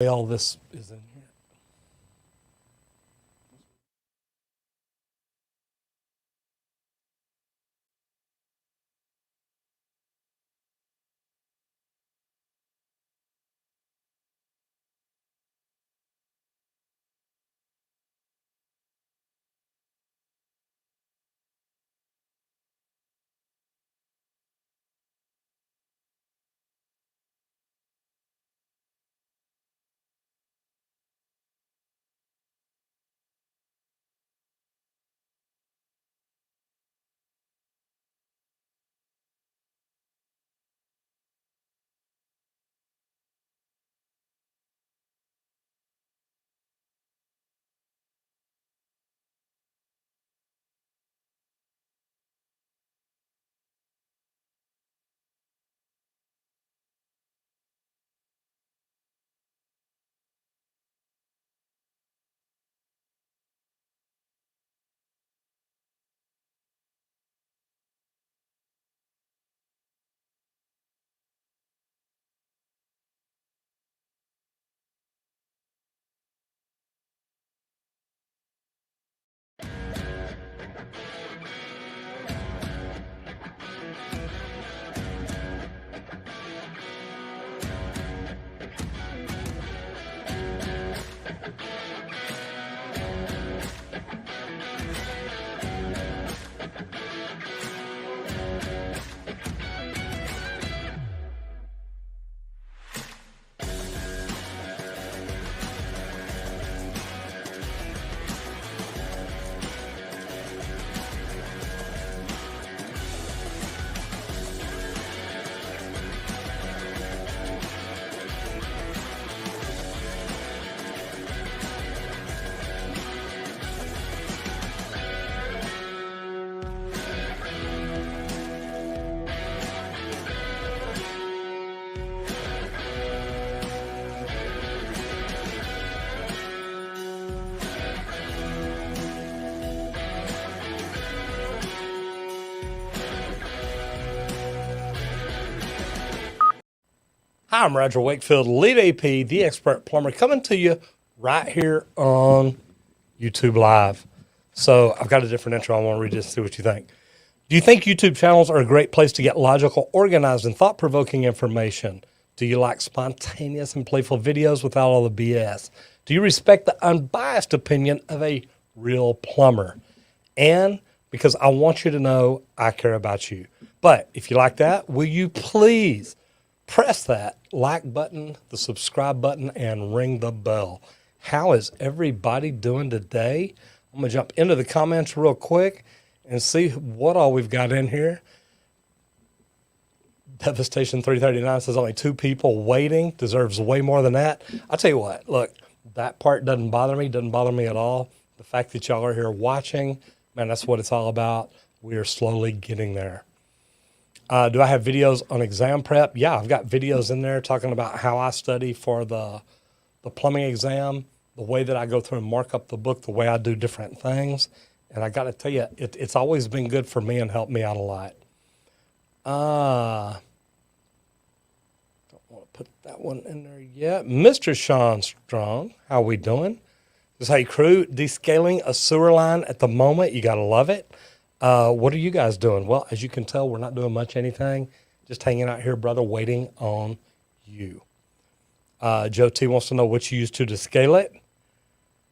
All this is in here. Hi, I'm Roger Wakefield, lead AP, the expert plumber, coming to you right here on YouTube Live. So I've got a different intro. I want to read this and see what you think. Do you think YouTube channels are a great place to get logical, organized, and thought-provoking information? Do you like spontaneous and playful videos without all the BS? Do you respect the unbiased opinion of a real plumber? And because I want you to know I care about you. But if you like that, will you please press that like button, the subscribe button, and ring the bell. How is everybody doing today? I'm going to jump into the comments real quick and see what all we've got in here. Devastation 339 says only 2 people waiting. Deserves way more than that. I'll tell you what, look, that part doesn't bother me at all. The fact that y'all are here watching, man, that's what it's all about. We are slowly getting there. Do I have videos on exam prep? Yeah, I've got videos in there talking about how I study for the plumbing exam, the way that I go through and mark up the book, the way I do different things. And I got to tell you, it's always been good for me and helped me out a lot. Don't want to put that one in there yet. Mr. Sean Strong, how we doing? This hey crew, descaling a sewer line at the moment. You got to love it. What are you guys doing? Well, as you can tell, we're not doing much anything. Just hanging out here, brother, waiting on you. Joe T wants to know what you use to scale it.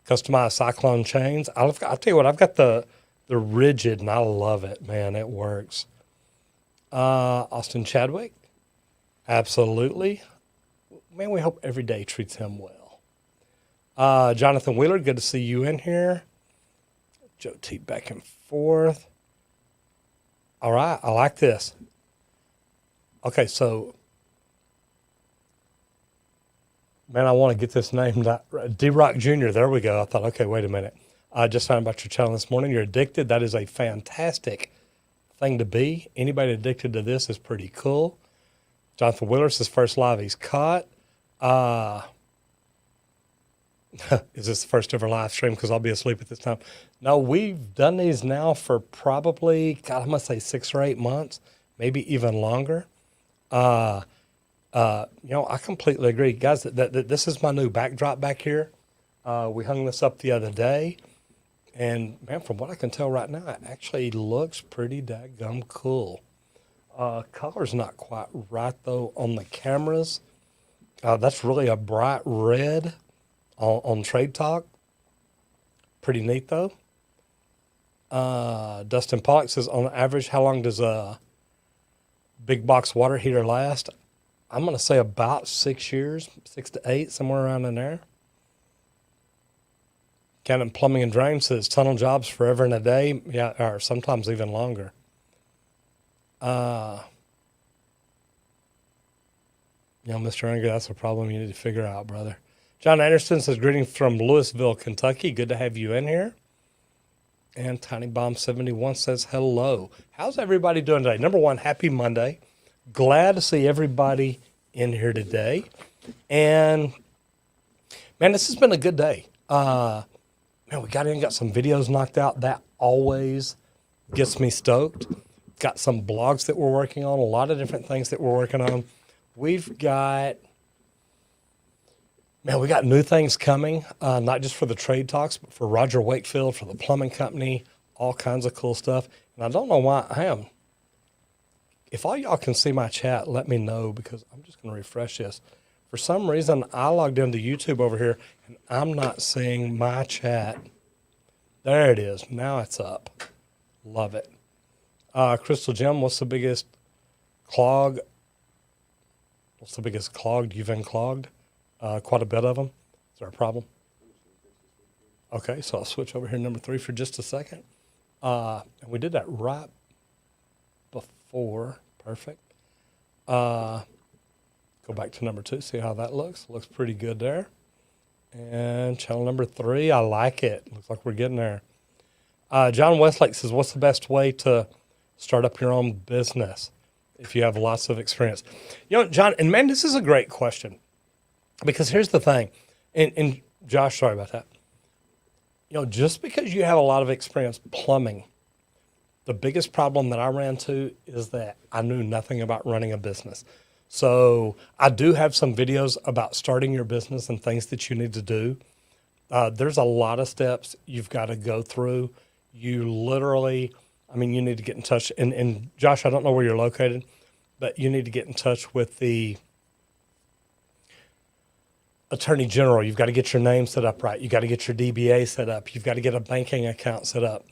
Customized cyclone chains. I'll tell you what, I've got the rigid, and I love it, man. It works. Austin Chadwick. Absolutely. Man, we hope every day treats him well. Jonathan Wheeler, good to see you in here. Joe T back and forth. All right, I like this. Okay, so, man, I want to get this name. D-Rock Jr., there we go. I thought, okay, wait a minute. I just found about your channel this morning. You're addicted. That is a fantastic thing to be. Anybody addicted to this is pretty cool. Jonathan Wheeler says first live he's caught. Is this the first ever live stream? Because I'll be asleep at this time. No, we've done these now for probably, God, I must say 6 or 8 months, maybe even longer. I completely agree, guys. That this is my new backdrop back here. We hung this up the other day, and man, from what I can tell right now, it actually looks pretty daggum cool. Color's not quite right though on the cameras. That's really a bright red on Trade Talk. Pretty neat though. Dustin Pollock says, on average, how long does a big box water heater last? I'm going to say about 6 years, 6 to 8, somewhere around in there. Cannon Plumbing and Drain says tunnel jobs forever and a day, yeah, or sometimes even longer. Mr. Unger, that's a problem you need to figure out, brother. John Anderson says, greetings from Louisville, Kentucky. Good to have you in here. And Tiny Bomb 71 says, hello. How's everybody doing today? Number one, happy Monday. Glad to see everybody in here today. And, man, this has been a good day. We got some videos knocked out. That always gets me stoked. Got some blogs that we're working on, a lot of different things that we're working on. We got new things coming, not just for the trade talks, but for Roger Wakefield, for the plumbing company, all kinds of cool stuff. And I don't know why I am. If all y'all can see my chat, let me know, because I'm just going to refresh this. For some reason, I logged into YouTube over here, and I'm not seeing my chat. There it is. Now it's up. Love it. Crystal Gem, what's the biggest clogged you've unclogged? Quite a bit of them. Is there a problem? Okay, so I'll switch over here to number 3 for just a second. And we did that right before. Perfect. Go back to number 2, see how that looks. Looks pretty good there. And channel number 3, I like it. Looks like we're getting there. John Westlake says, what's the best way to start up your own business if you have lots of experience? John, and man, this is a great question, because here's the thing. And Josh, sorry about that. Just because you have a lot of experience plumbing, the biggest problem that I ran into is that I knew nothing about running a business. So I do have some videos about starting your business and things that you need to do. There's a lot of steps you've got to go through. You literally, you need to get in touch. And Josh, I don't know where you're located, but you need to get in touch with the Attorney General. You've got to get your name set up right. You got to get your DBA set up. You've got to get a banking account set up.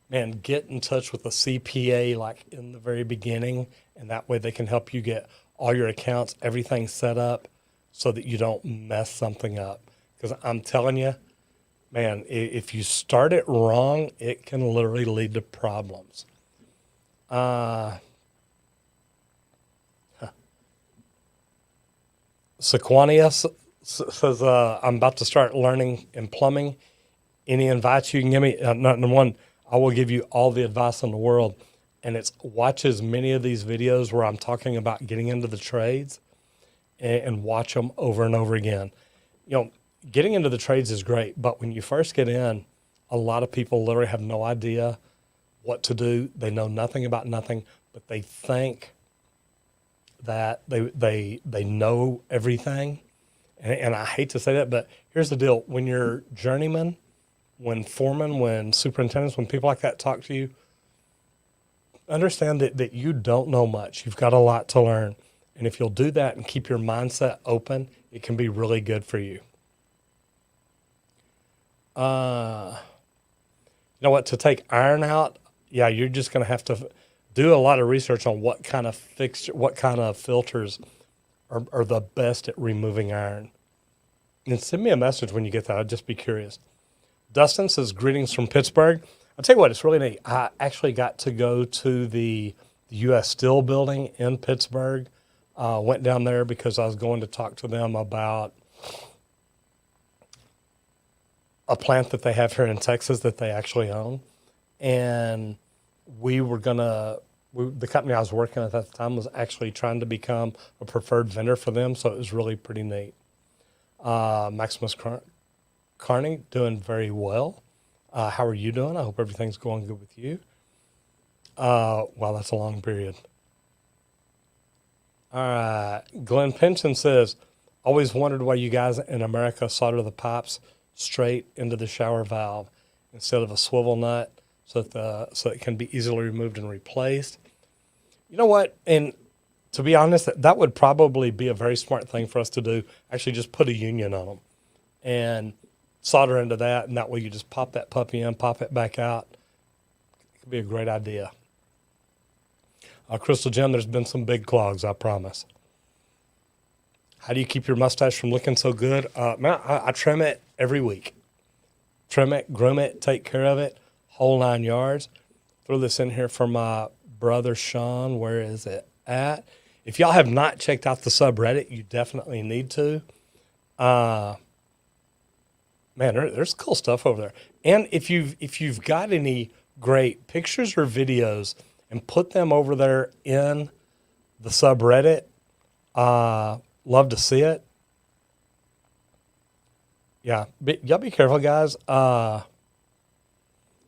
Man, get in touch with a CPA like in the very beginning, and that way they can help you get all your accounts, everything set up so that you don't mess something up. Because I'm telling you, man, if you start it wrong, it can literally lead to problems. Sequania says, I'm about to start learning in plumbing. Any advice you can give me? Number one, I will give you all the advice in the world. And it's watch as many of these videos where I'm talking about getting into the trades and watch them over and over again. Getting into the trades is great, but when you first get in, a lot of people literally have no idea what to do. They know nothing about nothing, but they think that they know everything. And I hate to say that, but here's the deal. When you're journeyman, when foremen, when superintendents, when people like that talk to you, understand that you don't know much. You've got a lot to learn. And if you'll do that and keep your mindset open, it can be really good for you. You know what? To take iron out, yeah, you're just going to have to do a lot of research on what kind of filters are the best at removing iron. And send me a message when you get that. I'd just be curious. Dustin says, greetings from Pittsburgh. I'll tell you what, it's really neat. I actually got to go to the U.S. Steel building in Pittsburgh. Went down there because I was going to talk to them about a plant that they have here in Texas that they actually own. And the company I was working at the time was actually trying to become a preferred vendor for them. So it was really pretty neat. Maximus Carney, doing very well. How are you doing? I hope everything's going good with you. Wow, that's a long period. Glenn Pension says, always wondered why you guys in America solder the pipes straight into the shower valve instead of a swivel nut so it can be easily removed and replaced. You know what? And to be honest, that would probably be a very smart thing for us to do. Actually, just put a union on them and solder into that, and that way you just pop that puppy in, pop it back out. It could be a great idea. Crystal Gem, there's been some big clogs, I promise. How do you keep your mustache from looking so good? Man, I trim it every week. Trim it, groom it, take care of it, whole 9 yards. Throw this in here for my brother Sean. Where is it at? If y'all have not checked out the subreddit, you definitely need to. Man, there's cool stuff over there. And if you've got any great pictures or videos, and put them over there in the subreddit. Love to see it. Yeah, y'all be careful, guys.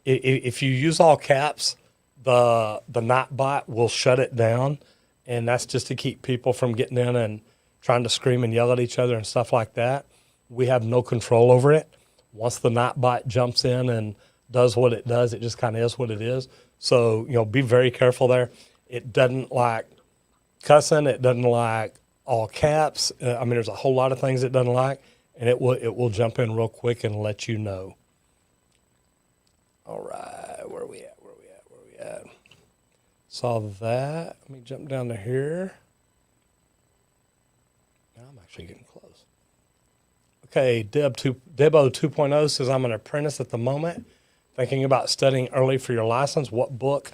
If you use all caps, the Nightbot will shut it down, and that's just to keep people from getting in and trying to scream and yell at each other and stuff like that. We have no control over it. Once the Nightbot jumps in and does what it does, it just kind of is what it is. So, be very careful there. It doesn't like cussing. It doesn't like all caps. There's a whole lot of things it doesn't like, and it will jump in real quick and let you know. All right, where are we at? Saw that. Let me jump down to here. I'm actually getting close. Okay, Debo 2.0 says, I'm an apprentice at the moment. Thinking about studying early for your license. What book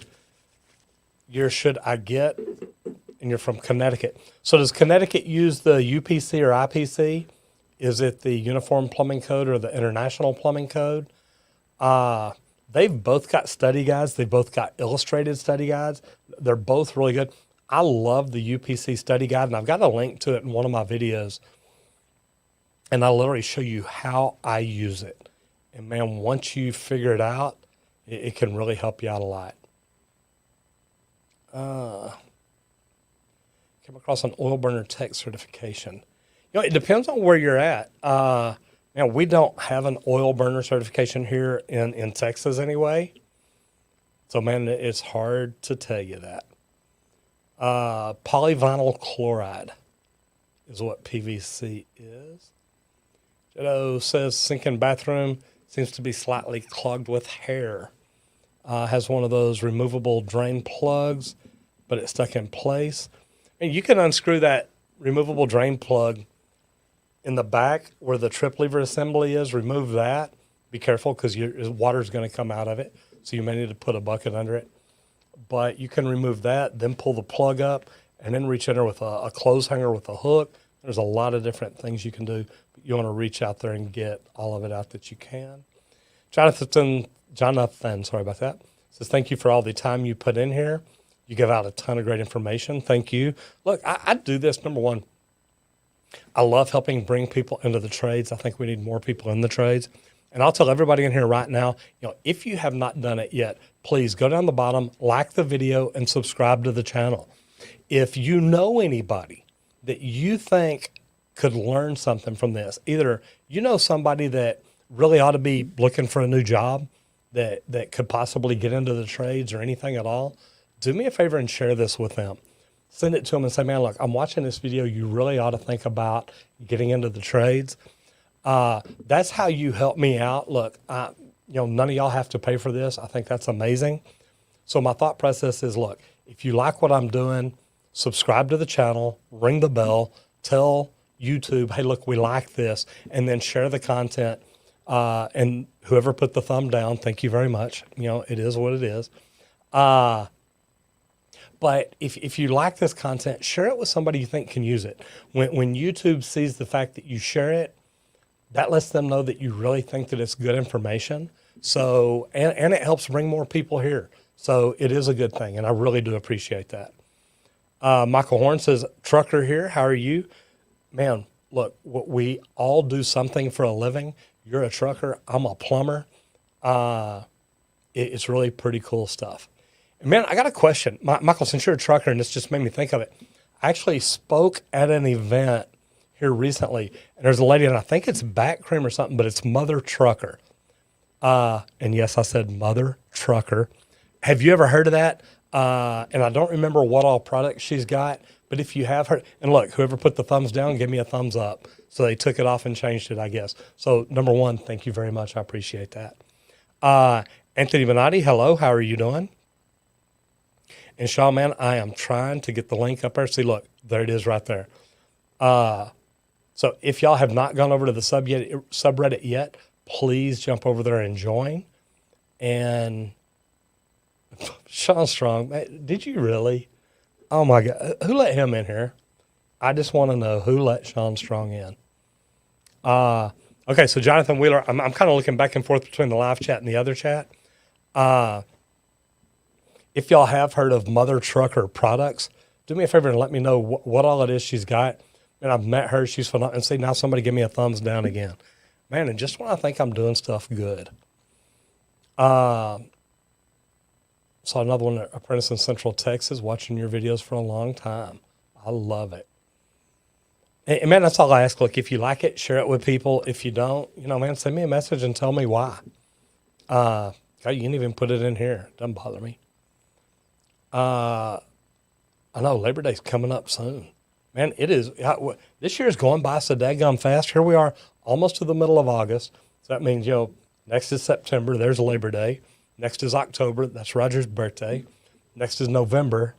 year should I get? And you're from Connecticut. So does Connecticut use the UPC or IPC? Is it the Uniform Plumbing Code or the International Plumbing Code? They've both got study guides. They've both got illustrated study guides. They're both really good. I love the UPC study guide, and I've got a link to it in one of my videos. And I literally show you how I use it. And man, once you figure it out, it can really help you out a lot. Came across an oil burner tech certification. It depends on where you're at. We don't have an oil burner certification here in Texas anyway. So man, it's hard to tell you that. Polyvinyl chloride is what PVC is. Jado says sinking bathroom seems to be slightly clogged with hair. Has one of those removable drain plugs, but it's stuck in place. And you can unscrew that removable drain plug in the back where the trip lever assembly is. Remove that. Be careful because water's going to come out of it. So you may need to put a bucket under it. But you can remove that, then pull the plug up, and then reach in there with a clothes hanger with a hook. There's a lot of different things you can do. But you want to reach out there and get all of it out that you can. Jonathan, sorry about that, says, thank you for all the time you put in here. You give out a ton of great information. Thank you. Look, I do this, number one. I love helping bring people into the trades. I think we need more people in the trades. And I'll tell everybody in here right now, if you have not done it yet, please go down the bottom, like the video, and subscribe to the channel. If you know anybody that you think could learn something from this, either somebody that really ought to be looking for a new job that could possibly get into the trades or anything at all, do me a favor and share this with them. Send it to them and say, man, look, I'm watching this video. You really ought to think about getting into the trades. That's how you help me out. Look, none of y'all have to pay for this. I think that's amazing. So my thought process is, look, if you like what I'm doing, subscribe to the channel, ring the bell, tell YouTube, hey, look, we like this, and then share the content. And whoever put the thumb down, thank you very much. It is what it is. But if you like this content, share it with somebody you think can use it. When YouTube sees the fact that you share it, that lets them know that you really think that it's good information. So, and it helps bring more people here. So it is a good thing, and I really do appreciate that. Michael Horn says, trucker here, how are you? Man, look, we all do something for a living. You're a trucker, I'm a plumber. It's really pretty cool stuff. And man, I got a question. Michael, since you're a trucker, and this just made me think of it, actually spoke at an event here recently, and there's a lady, and I think it's Back Cream or something, but it's Mother Trucker. And yes, I said Mother Trucker. Have you ever heard of that? And I don't remember what all products she's got, but if you have heard, and look, whoever put the thumbs down, give me a thumbs up. So they took it off and changed it, I guess. So number one, thank you very much. I appreciate that. Anthony Benatti, hello. How are you doing? And Shaw, man, I am trying to get the link up there. See, look, there it is right there. So if y'all have not gone over to the subreddit yet, please jump over there and join. And Sean Strong, man, did you really? Oh my God, who let him in here? I just want to know who let Sean Strong in. Okay, so Jonathan Wheeler, I'm kind of looking back and forth between the live chat and the other chat. If y'all have heard of Mother Trucker products, do me a favor and let me know what all it is she's got. And I've met her. She's phenomenal. And see, now somebody give me a thumbs down again. Man, and just when I think I'm doing stuff good. Saw another one, apprentice in Central Texas, watching your videos for a long time. I love it. And man, that's all I ask. Look, if you like it, share it with people. If you don't, man, send me a message and tell me why. God, you can even put it in here. Doesn't bother me. I know Labor Day's coming up soon. Man, it is. This year's going by so daggum fast. Here we are, almost to the middle of August. So that means, next is September. There's Labor Day. Next is October. That's Roger's birthday. Next is November,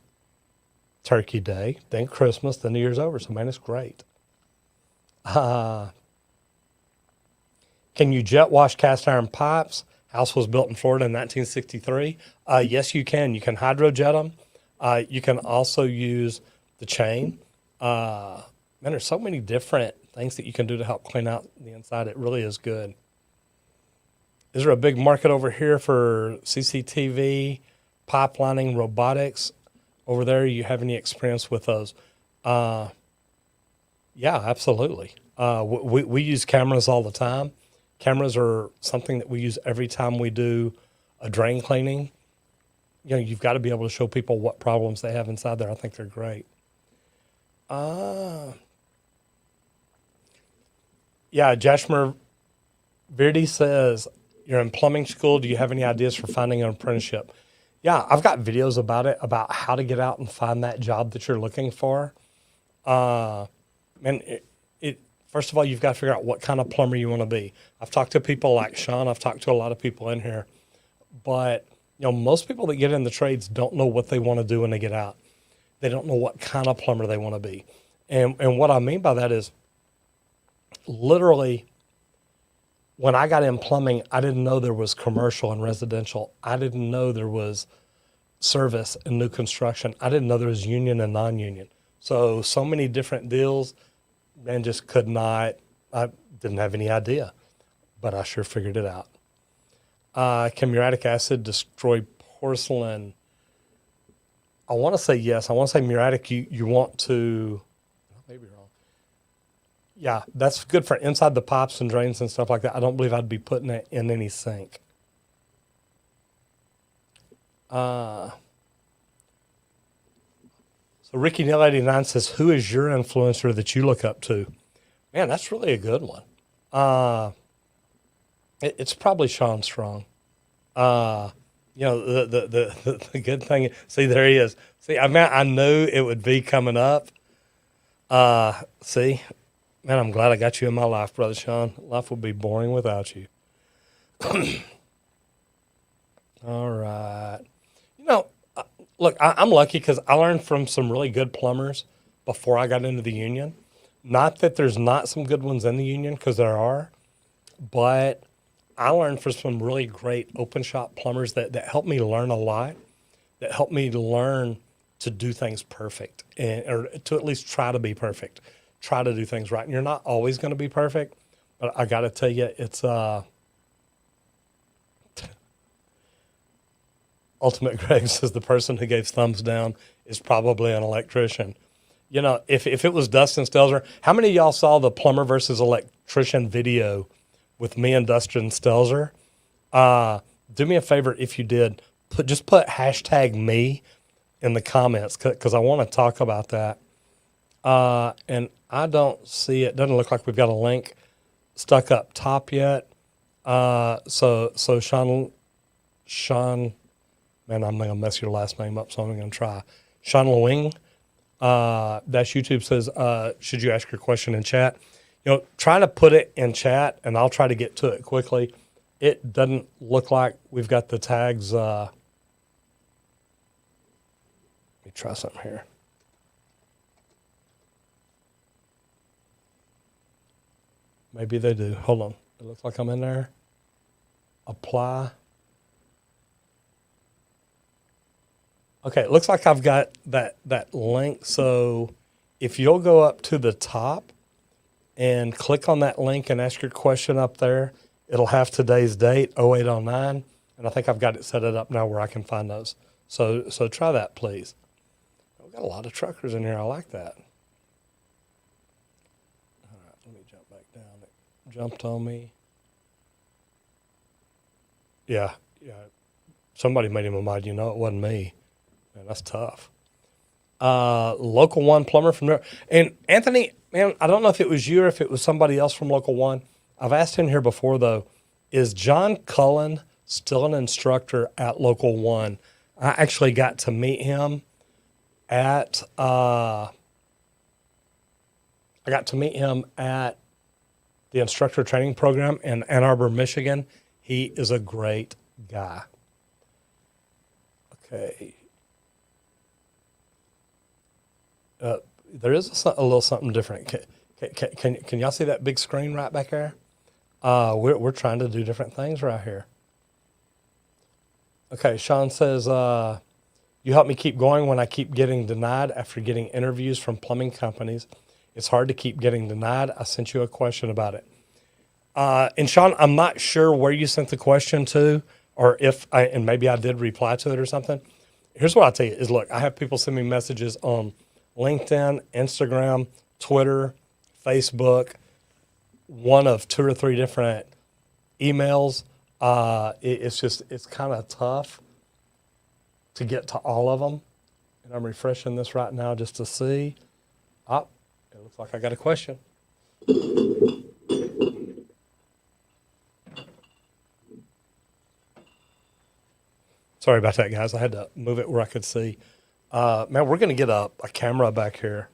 Turkey Day. Then Christmas. Then New Year's over. So, man, it's great. Can you jet wash cast iron pipes? House was built in Florida in 1963. Yes, you can. You can hydrojet them. You can also use the chain. Man, there's so many different things that you can do to help clean out the inside. It really is good. Is there a big market over here for CCTV, pipelining, robotics? Over there, you have any experience with those? Yeah, absolutely. We use cameras all the time. Cameras are something that we use every time we do a drain cleaning. You've got to be able to show people what problems they have inside there. I think they're great. Yeah, Jashmer Verdi says, you're in plumbing school. Do you have any ideas for finding an apprenticeship? Yeah, I've got videos about it, about how to get out and find that job that you're looking for. And first of all, you've got to figure out what kind of plumber you want to be. I've talked to people like Sean. I've talked to a lot of people in here. But, most people that get in the trades don't know what they want to do when they get out. They don't know what kind of plumber they want to be. And what I mean by that is literally when I got in plumbing, I didn't know there was commercial and residential. I didn't know there was service and new construction. I didn't know there was union and non-union. So many different deals, man, just could not, I didn't have any idea, but I sure figured it out. Can muriatic acid destroy porcelain? I want to say yes. I want to say muriatic, you want to, I may be wrong. Yeah, that's good for inside the pipes and drains and stuff like that. I don't believe I'd be putting it in any sink. So Ricky Nail 89 says, who is your influencer that you look up to? Man, that's really a good one. It's probably Sean Strong. The good thing. See, there he is. See, I knew it would be coming up. See, man, I'm glad I got you in my life, Brother Sean. Life would be boring without you. All right. Look, I'm lucky because I learned from some really good plumbers before I got into the union. Not that there's not some good ones in the union, because there are, but I learned from some really great open shop plumbers that helped me learn a lot, that helped me learn to do things perfect, or to at least try to be perfect, try to do things right. And you're not always going to be perfect, but I got to tell you, it's Ultimate Greg says the person who gave thumbs down is probably an electrician. If it was Dustin Stelzer, how many of y'all saw the plumber versus electrician video with me and Dustin Stelzer? Do me a favor if you did, just put hashtag me in the comments, because I want to talk about that. And I don't see it. Doesn't look like we've got a link stuck up top yet. So Sean, man, I'm gonna mess your last name up, so I'm gonna try. Sean Lewing, that's YouTube says, should you ask your question in chat? Try to put it in chat, and I'll try to get to it quickly. It doesn't look like we've got the tags. Let me try something here. Maybe they do. Hold on. It looks like I'm in there. Apply. Okay, it looks like I've got that link. So if you'll go up to the top and click on that link and ask your question up there, it'll have today's date, 0809. And I think I've got it set it up now where I can find those. So try that, please. We've got a lot of truckers in here. I like that. All right, let me jump back down. It jumped on me. Yeah. Somebody made him a mod. It wasn't me. Man, that's tough. Local One Plumber from there. And Anthony, man, I don't know if it was you or if it was somebody else from Local One. I've asked him here before, though, is John Cullen still an instructor at Local One? I actually got to meet him at the instructor training program in Ann Arbor, Michigan. He is a great guy. Okay. There is a little something different. Can y'all see that big screen right back there? We're trying to do different things right here. Okay, Sean says, you help me keep going when I keep getting denied after getting interviews from plumbing companies. It's hard to keep getting denied. I sent you a question about it. And Sean, I'm not sure where you sent the question to, or and maybe I did reply to it or something. Here's what I'll tell you is, look, I have people send me messages on LinkedIn, Instagram, Twitter, Facebook, one of 2 or 3 different emails. It's kind of tough to get to all of them. And I'm refreshing this right now just to see. It looks like I got a question. Sorry about that, guys. I had to move it where I could see. Man, we're going to get a camera back here.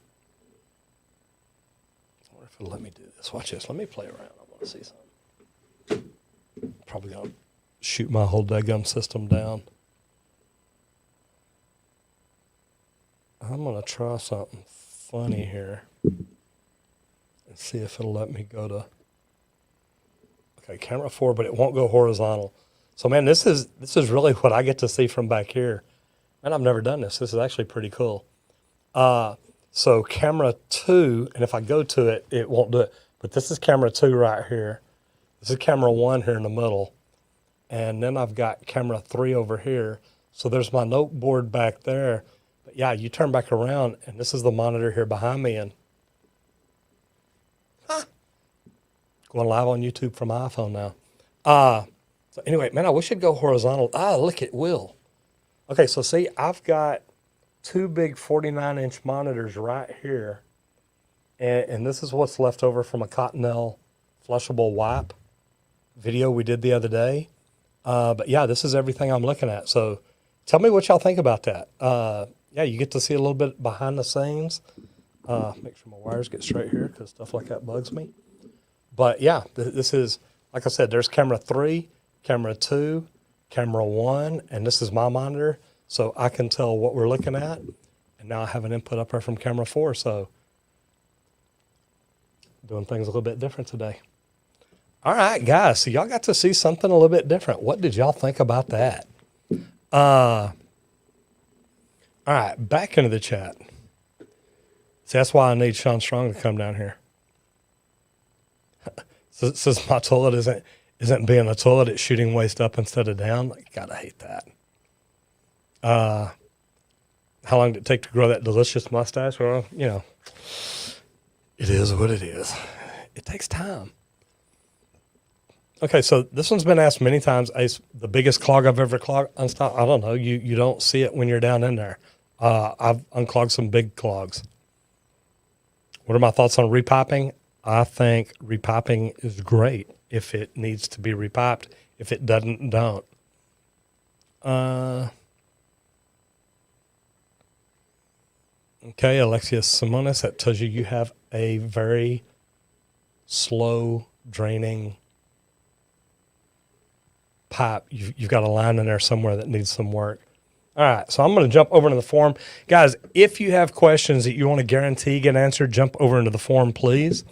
I wonder if it'll let me do this. Watch this. Let me play around. I want to see something. Probably going to shoot my whole daggum system down. I'm going to try something funny here and see if it'll let me go to, okay, camera 4, but it won't go horizontal. So, man, this is really what I get to see from back here. Man, I've never done this. This is actually pretty cool. So camera 2, and if I go to it, it won't do it. But this is camera 2 right here. This is camera 1 here in the middle. And then I've got camera 3 over here. So there's my note board back there. But yeah, you turn back around, and this is the monitor here behind me. And going live on YouTube from my iPhone now. So anyway, man, I wish it'd go horizontal. Look, it will. Okay, so see, I've got 2 big 49-inch monitors right here. And this is what's left over from a Cottonelle flushable wipe video we did the other day. But yeah, this is everything I'm looking at. So tell me what y'all think about that. Yeah, you get to see a little bit behind the scenes. Make sure my wires get straight here because stuff like that bugs me. But yeah, this is, like I said, there's camera 3, camera 2, camera 1, and this is my monitor. So I can tell what we're looking at. And now I have an input up there from camera 4. So doing things a little bit different today. All right, guys. So y'all got to see something a little bit different. What did y'all think about that? All right, back into the chat. See, that's why I need Sean Strong to come down here. Since my toilet isn't being a toilet, it's shooting waste up instead of down. Like, gotta hate that. How long did it take to grow that delicious mustache? Well, it is what it is. It takes time. Okay, so this one's been asked many times. Ace, the biggest clog I've ever unstopped. I don't know. You don't see it when you're down in there. I've unclogged some big clogs. What are my thoughts on repiping? I think repiping is great if it needs to be repiped. If it doesn't, don't. Uh, okay, Alexia Simonis, that tells you you have a very slow draining pipe. You've got a line in there somewhere that needs some work. All right, so I'm going to jump over into the forum. Guys, if you have questions that you want to guarantee get answered, jump over into the forum, please.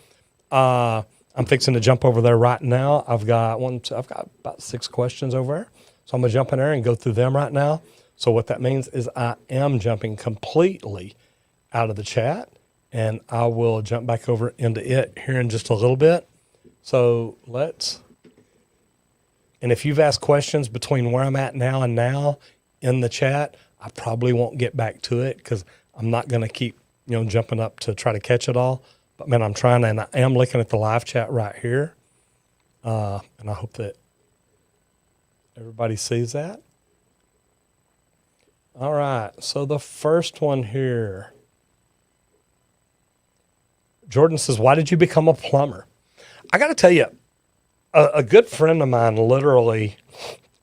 I'm fixing to jump over there right now. I've got about 6 questions over there. So I'm going to jump in there and go through them right now. So what that means is I am jumping completely out of the chat, and I will jump back over into it here in just a little bit. So and if you've asked questions between where I'm at now and now in the chat, I probably won't get back to it because I'm not going to keep, jumping up to try to catch it all. But man, I'm trying to, and I am looking at the live chat right here. And I hope that everybody sees that. All right. So the first one here, Jordan says, why did you become a plumber? I got to tell you, a good friend of mine literally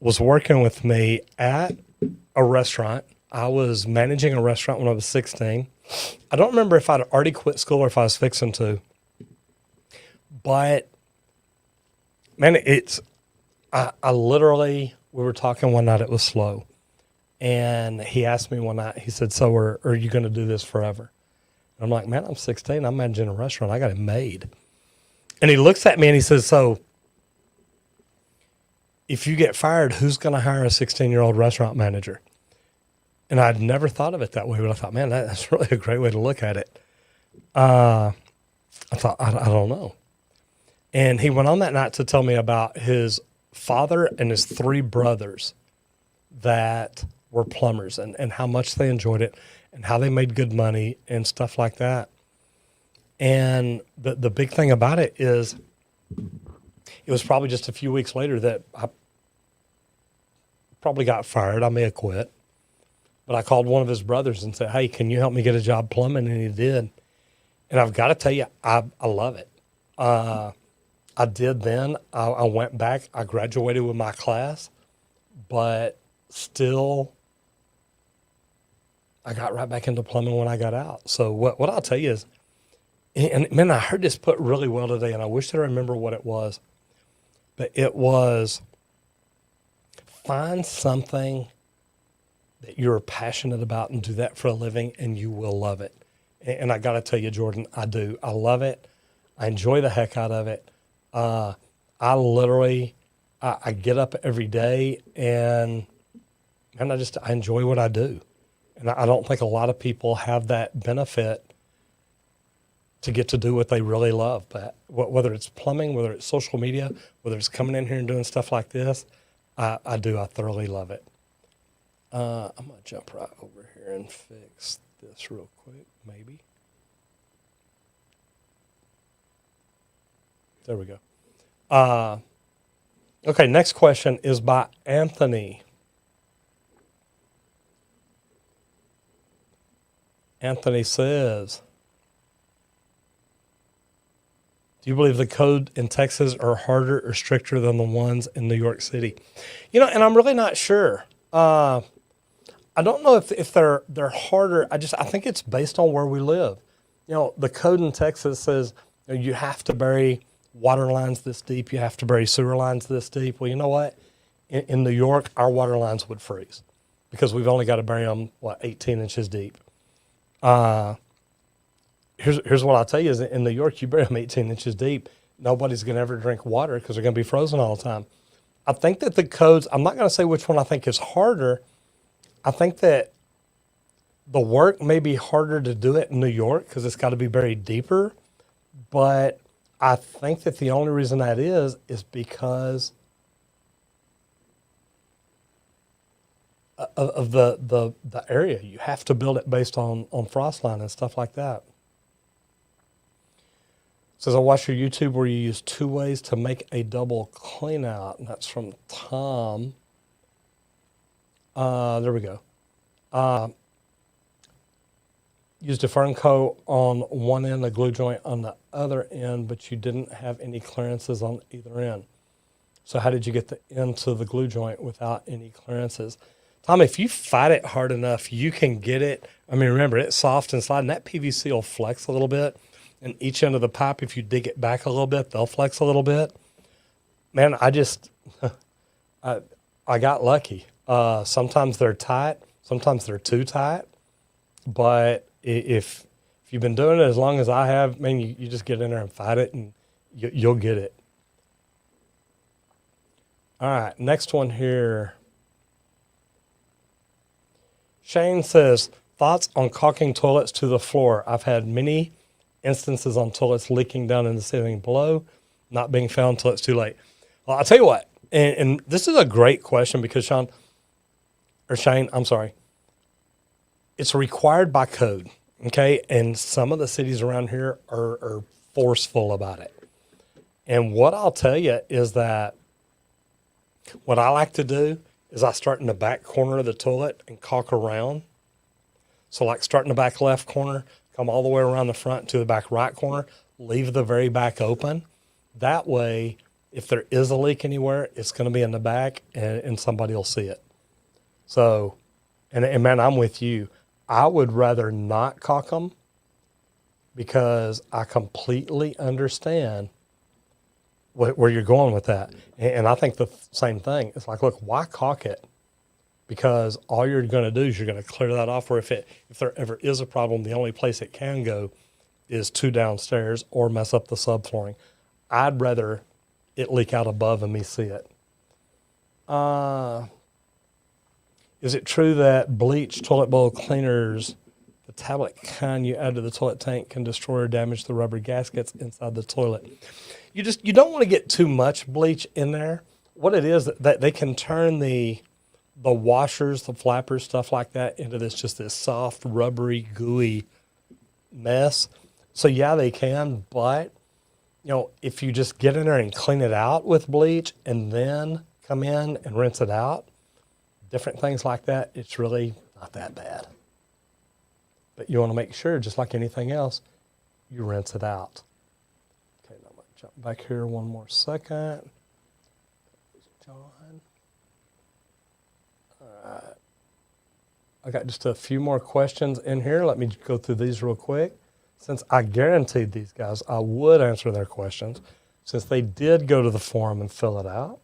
was working with me at a restaurant. I was managing a restaurant when I was 16. I don't remember if I'd already quit school or if I was fixing to. But, man, I literally, we were talking one night, it was slow. And he asked me one night, he said, so are you going to do this forever? And I'm like, man, I'm 16. I'm managing a restaurant. I got it made. And he looks at me and he says, so if you get fired, who's going to hire a 16-year-old restaurant manager? And I'd never thought of it that way, but I thought, man, that's really a great way to look at it. I thought, I don't know. And he went on that night to tell me about his father and his 3 brothers that were plumbers and how much they enjoyed it and how they made good money and stuff like that. And the big thing about it is it was probably just a few weeks later that I probably got fired. I may have quit. But I called one of his brothers and said, hey, can you help me get a job plumbing? And he did. And I've got to tell you, I love it. I did then. I went back. I graduated with my class. But still, I got right back into plumbing when I got out. So what I'll tell you is, and man, I heard this put really well today, and I wish I remember what it was. But it was, find something that you're passionate about and do that for a living, and you will love it. And I got to tell you, Jordan, I do. I love it. I enjoy the heck out of it. I literally, I get up every day and I enjoy what I do. And I don't think a lot of people have that benefit to get to do what they really love. But whether it's plumbing, whether it's social media, whether it's coming in here and doing stuff like this, I do. I thoroughly love it. I'm going to jump right over here and fix this real quick, maybe. There we go. Okay, next question is by Anthony. Anthony says, do you believe the code in Texas are harder or stricter than the ones in New York City? And I'm really not sure. I don't know if they're harder. I think it's based on where we live. The code in Texas says you have to bury water lines this deep. You have to bury sewer lines this deep. Well, you know what? In New York, our water lines would freeze because we've only got to bury them, 18 inches deep. Here's what I'll tell you is in New York, you bury them 18 inches deep. Nobody's going to ever drink water because they're going to be frozen all the time. I think that the codes, I'm not going to say which one I think is harder. I think that the work may be harder to do it in New York because it's got to be buried deeper. But I think that the only reason that is because of the area. You have to build it based on frost line and stuff like that. It says, I watched your YouTube where you use 2 ways to make a double clean out. And that's from Tom. There we go. used a fern coat on one end, a glue joint on the other end, but you didn't have any clearances on either end. So how did you get the end to the glue joint without any clearances? Tom, if you fight it hard enough, you can get it. I mean, remember, it's soft inside, and that PVC will flex a little bit. And each end of the pipe, if you dig it back a little bit, they'll flex a little bit. Man, I got lucky. Sometimes they're tight. Sometimes they're too tight. But if you've been doing it as long as I have, man, you just get in there and fight it, and you'll get it. All right, next one here. Shane says, thoughts on caulking toilets to the floor. I've had many instances on toilets leaking down in the ceiling below, not being found until it's too late. Well, I'll tell you what, and this is a great question because Shane, I'm sorry. It's required by code, okay? And some of the cities around here are forceful about it. And what I'll tell you is that what I like to do is I start in the back corner of the toilet and caulk around. So like start in the back left corner, come all the way around the front to the back right corner, leave the very back open. That way, if there is a leak anywhere, it's going to be in the back and somebody will see it. So, and man, I'm with you. I would rather not caulk them because I completely understand where you're going with that. And I think the same thing. It's like, look, why caulk it? Because all you're going to do is you're going to clear that off. Or if there ever is a problem, the only place it can go is to downstairs or mess up the subflooring. I'd rather it leak out above and me see it. Is it true that bleach toilet bowl cleaners, the tablet kind you add to the toilet tank, can destroy or damage the rubber gaskets inside the toilet? You don't want to get too much bleach in there. What it is that they can turn the washers, the flappers, stuff like that into this soft, rubbery, gooey mess. So yeah, they can, but if you just get in there and clean it out with bleach and then come in and rinse it out, different things like that, it's really not that bad. But you want to make sure, just like anything else, you rinse it out. Okay, now I'm going to jump back here one more second. John. All right. I got just a few more questions in here. Let me go through these real quick. Since I guaranteed these guys I would answer their questions, since they did go to the forum and fill it out.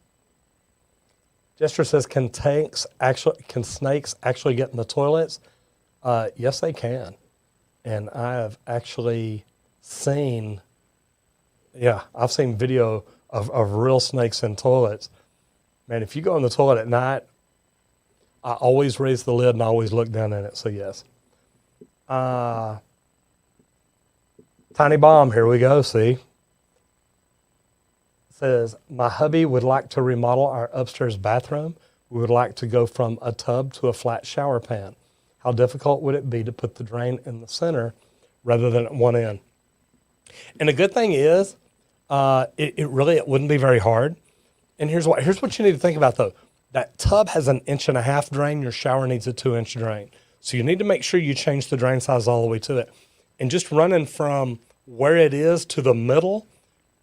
Jester says, can snakes actually get in the toilets? Yes, they can. And I have actually seen video of real snakes in toilets. Man, if you go in the toilet at night, I always raise the lid and I always look down in it. So yes. Tiny Bomb, here we go, see. Says, my hubby would like to remodel our upstairs bathroom. We would like to go from a tub to a flat shower pan. How difficult would it be to put the drain in the center rather than at one end? And the good thing is, it wouldn't be very hard. And here's what you need to think about though. That tub has an 1.5 inch drain. Your shower needs a 2-inch drain. So you need to make sure you change the drain size all the way to it. And just running from where it is to the middle,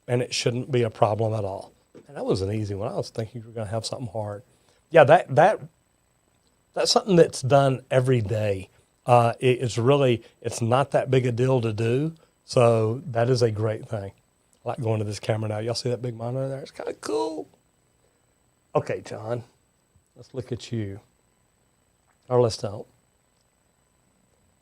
and it shouldn't be a problem at all. And that was an easy one. I was thinking you were going to have something hard. Yeah, that's something that's done every day. It's not that big a deal to do. So that is a great thing. I like going to this camera now. Y'all see that big monitor there? It's kind of cool. Okay, John, let's look at you. Or let's don't.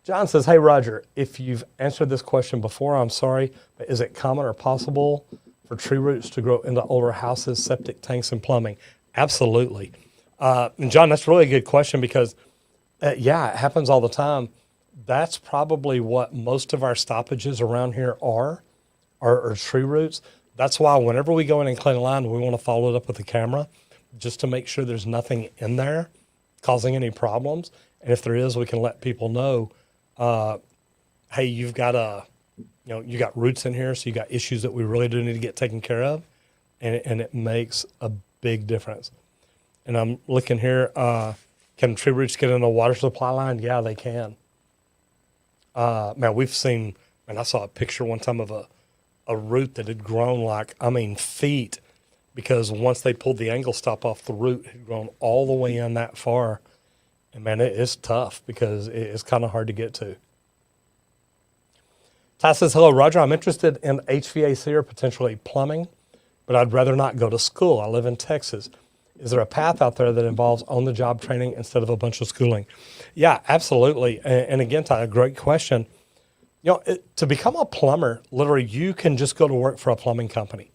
John says, hey, Roger, if you've answered this question before, I'm sorry, but is it common or possible for tree roots to grow into older houses, septic tanks, and plumbing? Absolutely. And John, that's really a good question because, it happens all the time. That's probably what most of our stoppages around here are tree roots. That's why whenever we go in and clean a line, we want to follow it up with the camera just to make sure there's nothing in there causing any problems. And if there is, we can let people know, hey, you've got you got roots in here, so you got issues that we really do need to get taken care of, and it makes a big difference. And I'm looking here, can tree roots get in a water supply line? Yeah, they can. Man, we've seen, and I saw a picture one time of a root that had grown like, I mean, feet, because once they pulled the angle stop off, the root had grown all the way in that far. And man, it's tough because it's kind of hard to get to. Ty says, hello, Roger. I'm interested in HVAC or potentially plumbing, but I'd rather not go to school. I live in Texas. Is there a path out there that involves on-the-job training instead of a bunch of schooling? Yeah, absolutely. And again, Ty, a great question. You know, to become a plumber, literally, you can just go to work for a plumbing company.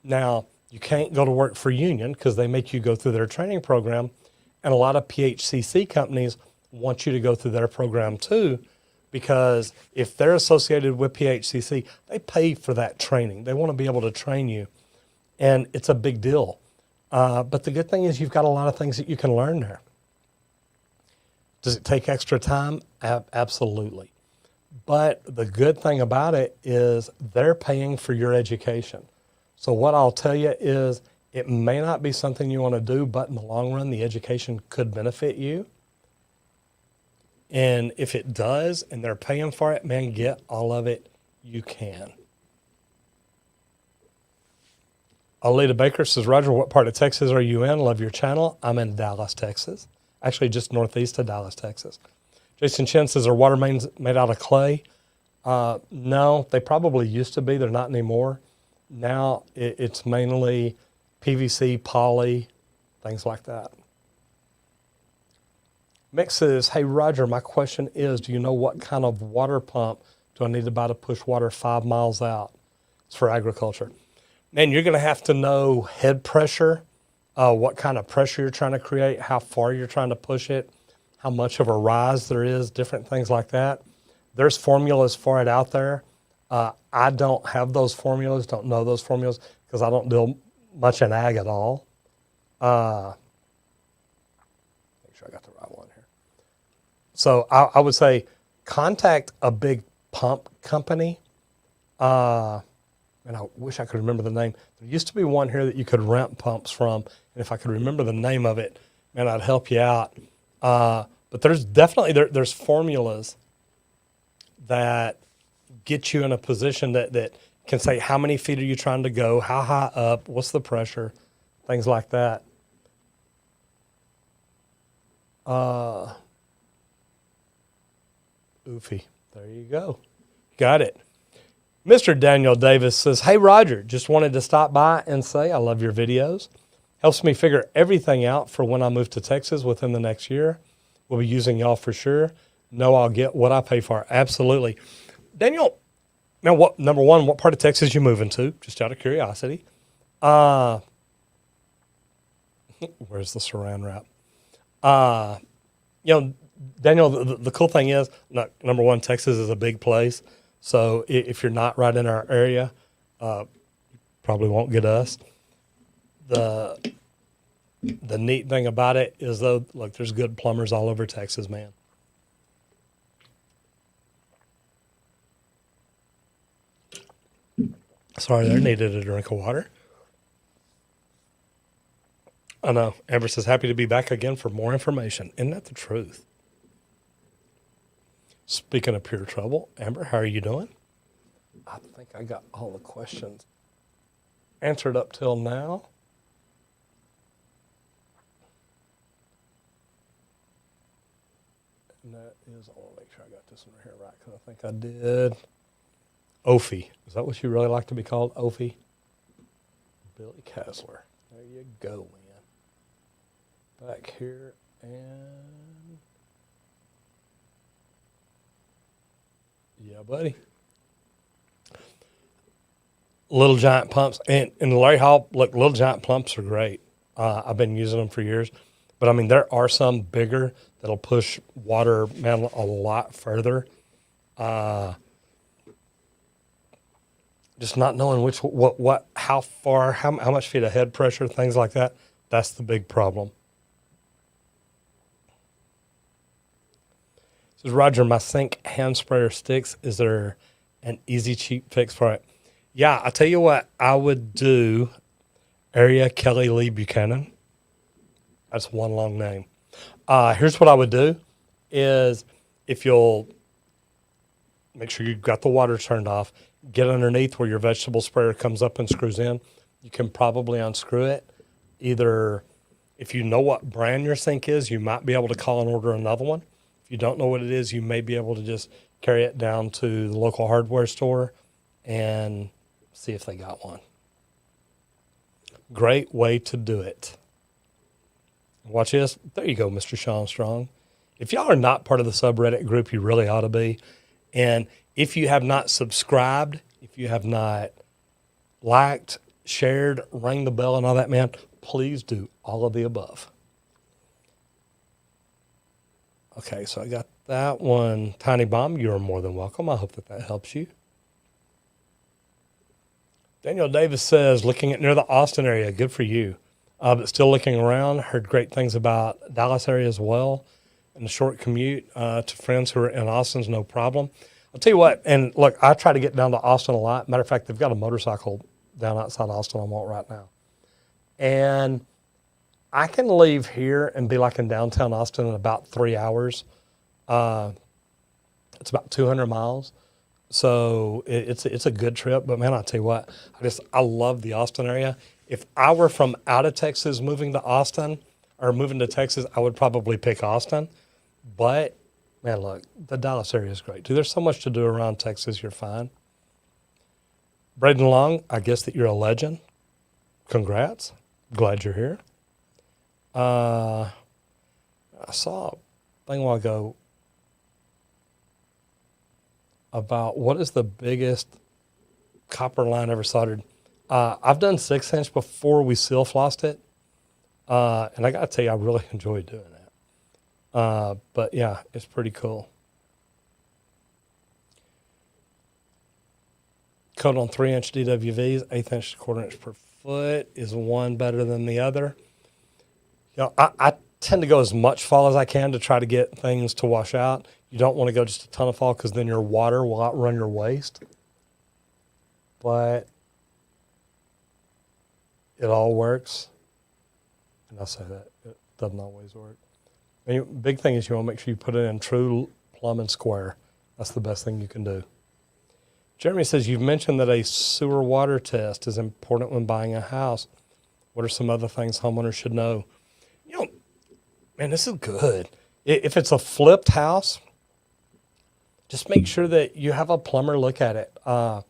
Now, you can't go to work for Union because they make you go through their training program. And a lot of PHCC companies want you to go through their program too, because if they're associated with PHCC, they pay for that training. They want to be able to train you. And it's a big deal. But the good thing is you've got a lot of things that you can learn there. Does it take extra time? Absolutely. But the good thing about it is they're paying for your education. So what I'll tell you is it may not be something you want to do, but in the long run, the education could benefit you. And if it does, and they're paying for it, man, get all of it you can. Alita Baker says, Roger, what part of Texas are you in? Love your channel. I'm in Dallas, Texas. Actually, just northeast of Dallas, Texas. Jason Chen says, are water mains made out of clay? No, they probably used to be. They're not anymore. Now it's mainly PVC, poly, things like that. Mick says, hey, Roger, my question is, do you know what kind of water pump do I need to buy to push water 5 miles out? It's for agriculture. Man, you're going to have to know head pressure, what kind of pressure you're trying to create, how far you're trying to push it, how much of a rise there is, different things like that. There's formulas for it out there. I don't have those formulas, don't know those formulas, because I don't deal much in ag at all. Make sure I got the right one here. So I would say contact a big pump company. And I wish I could remember the name. There used to be one here that you could rent pumps from. And if I could remember the name of it, man, I'd help you out. But there's definitely, there's formulas that get you in a position that can say how many feet are you trying to go, how high up, what's the pressure, things like that. Oofy. There you go. Got it. Mr. Daniel Davis says, hey, Roger, just wanted to stop by and say I love your videos. Helps me figure everything out for when I move to Texas within the next year. We'll be using y'all for sure. Know I'll get what I pay for. Absolutely. Daniel, now, number one, what part of Texas you moving to? Just out of curiosity. Where's the saran wrap? Daniel, the cool thing is, number one, Texas is a big place. So if you're not right in our area, you probably won't get us. The neat thing about it is, though, look, there's good plumbers all over Texas, man. Sorry, there, needed a drink of water. I know. Amber says, happy to be back again for more information. Isn't that the truth? Speaking of pure trouble, Amber, how are you doing? I think I got all the questions answered up till now. And that is, I want to make sure I got this one right here right, because I think I did. Ophi. Is that what you really like to be called? Ophi? Billy Kasler. There you go, man. Back here and... Yeah, buddy. Little Giant pumps. And in the Larry Hall, look, Little Giant pumps are great. I've been using them for years. But, I mean, there are some bigger that'll push water, man, a lot further. Just not knowing how far, how much feet of head pressure, things like that. That's the big problem. Says, Roger, my sink hand sprayer sticks. Is there an easy, cheap fix for it? Yeah, I tell you what, I would do Area Kelly Lee Buchanan. That's one long name. Here's what I would do is if you'll make sure you've got the water turned off. Get underneath where your vegetable sprayer comes up and screws in. You can probably unscrew it. Either if you know what brand your sink is, you might be able to call and order another one. If you don't know what it is, you may be able to just carry it down to the local hardware store and see if they got one. Great way to do it. Watch this. There you go, Mr. Sean Strong. If y'all are not part of the subreddit group, you really ought to be. And if you have not subscribed, if you have not liked, shared, rang the bell and all that, man, please do all of the above. Okay, so I got that one. Tiny Bomb, you're more than welcome. I hope that helps you. Daniel Davis says, looking at near the Austin area, good for you. But still looking around, heard great things about Dallas area as well. And the short commute to friends who are in Austin's no problem. I'll tell you what, and look, I try to get down to Austin a lot. Matter of fact, they've got a motorcycle down outside Austin I'm on right now. And I can leave here and be like in downtown Austin in about 3 hours. It's about 200 miles. So it's a good trip, but man, I'll tell you what, I love the Austin area. If I were from out of Texas moving to Austin or moving to Texas, I would probably pick Austin. But man, look, the Dallas area is great too. There's so much to do around Texas. You're fine. Braden Long, I guess that you're a legend. Congrats. Glad you're here. I saw a thing a while ago about what is the biggest copper line ever soldered. I've done 6-inch before we seal flossed it. And I got to tell you, I really enjoy doing that. But yeah, it's pretty cool. Code on 3-inch DWVs, 1/8 inch to 1/4 inch per foot is one better than the other. You know, I tend to go as much fall as I can to try to get things to wash out. You don't want to go just a ton of fall because then your water will outrun your waste. But it all works. And I say that. It doesn't always work. And big thing is you want to make sure you put it in true plumb and square. That's the best thing you can do. Jeremy says, you've mentioned that a sewer water test is important when buying a house. What are some other things homeowners should know? You know, man, this is good. If it's a flipped house, just make sure that you have a plumber look at it. A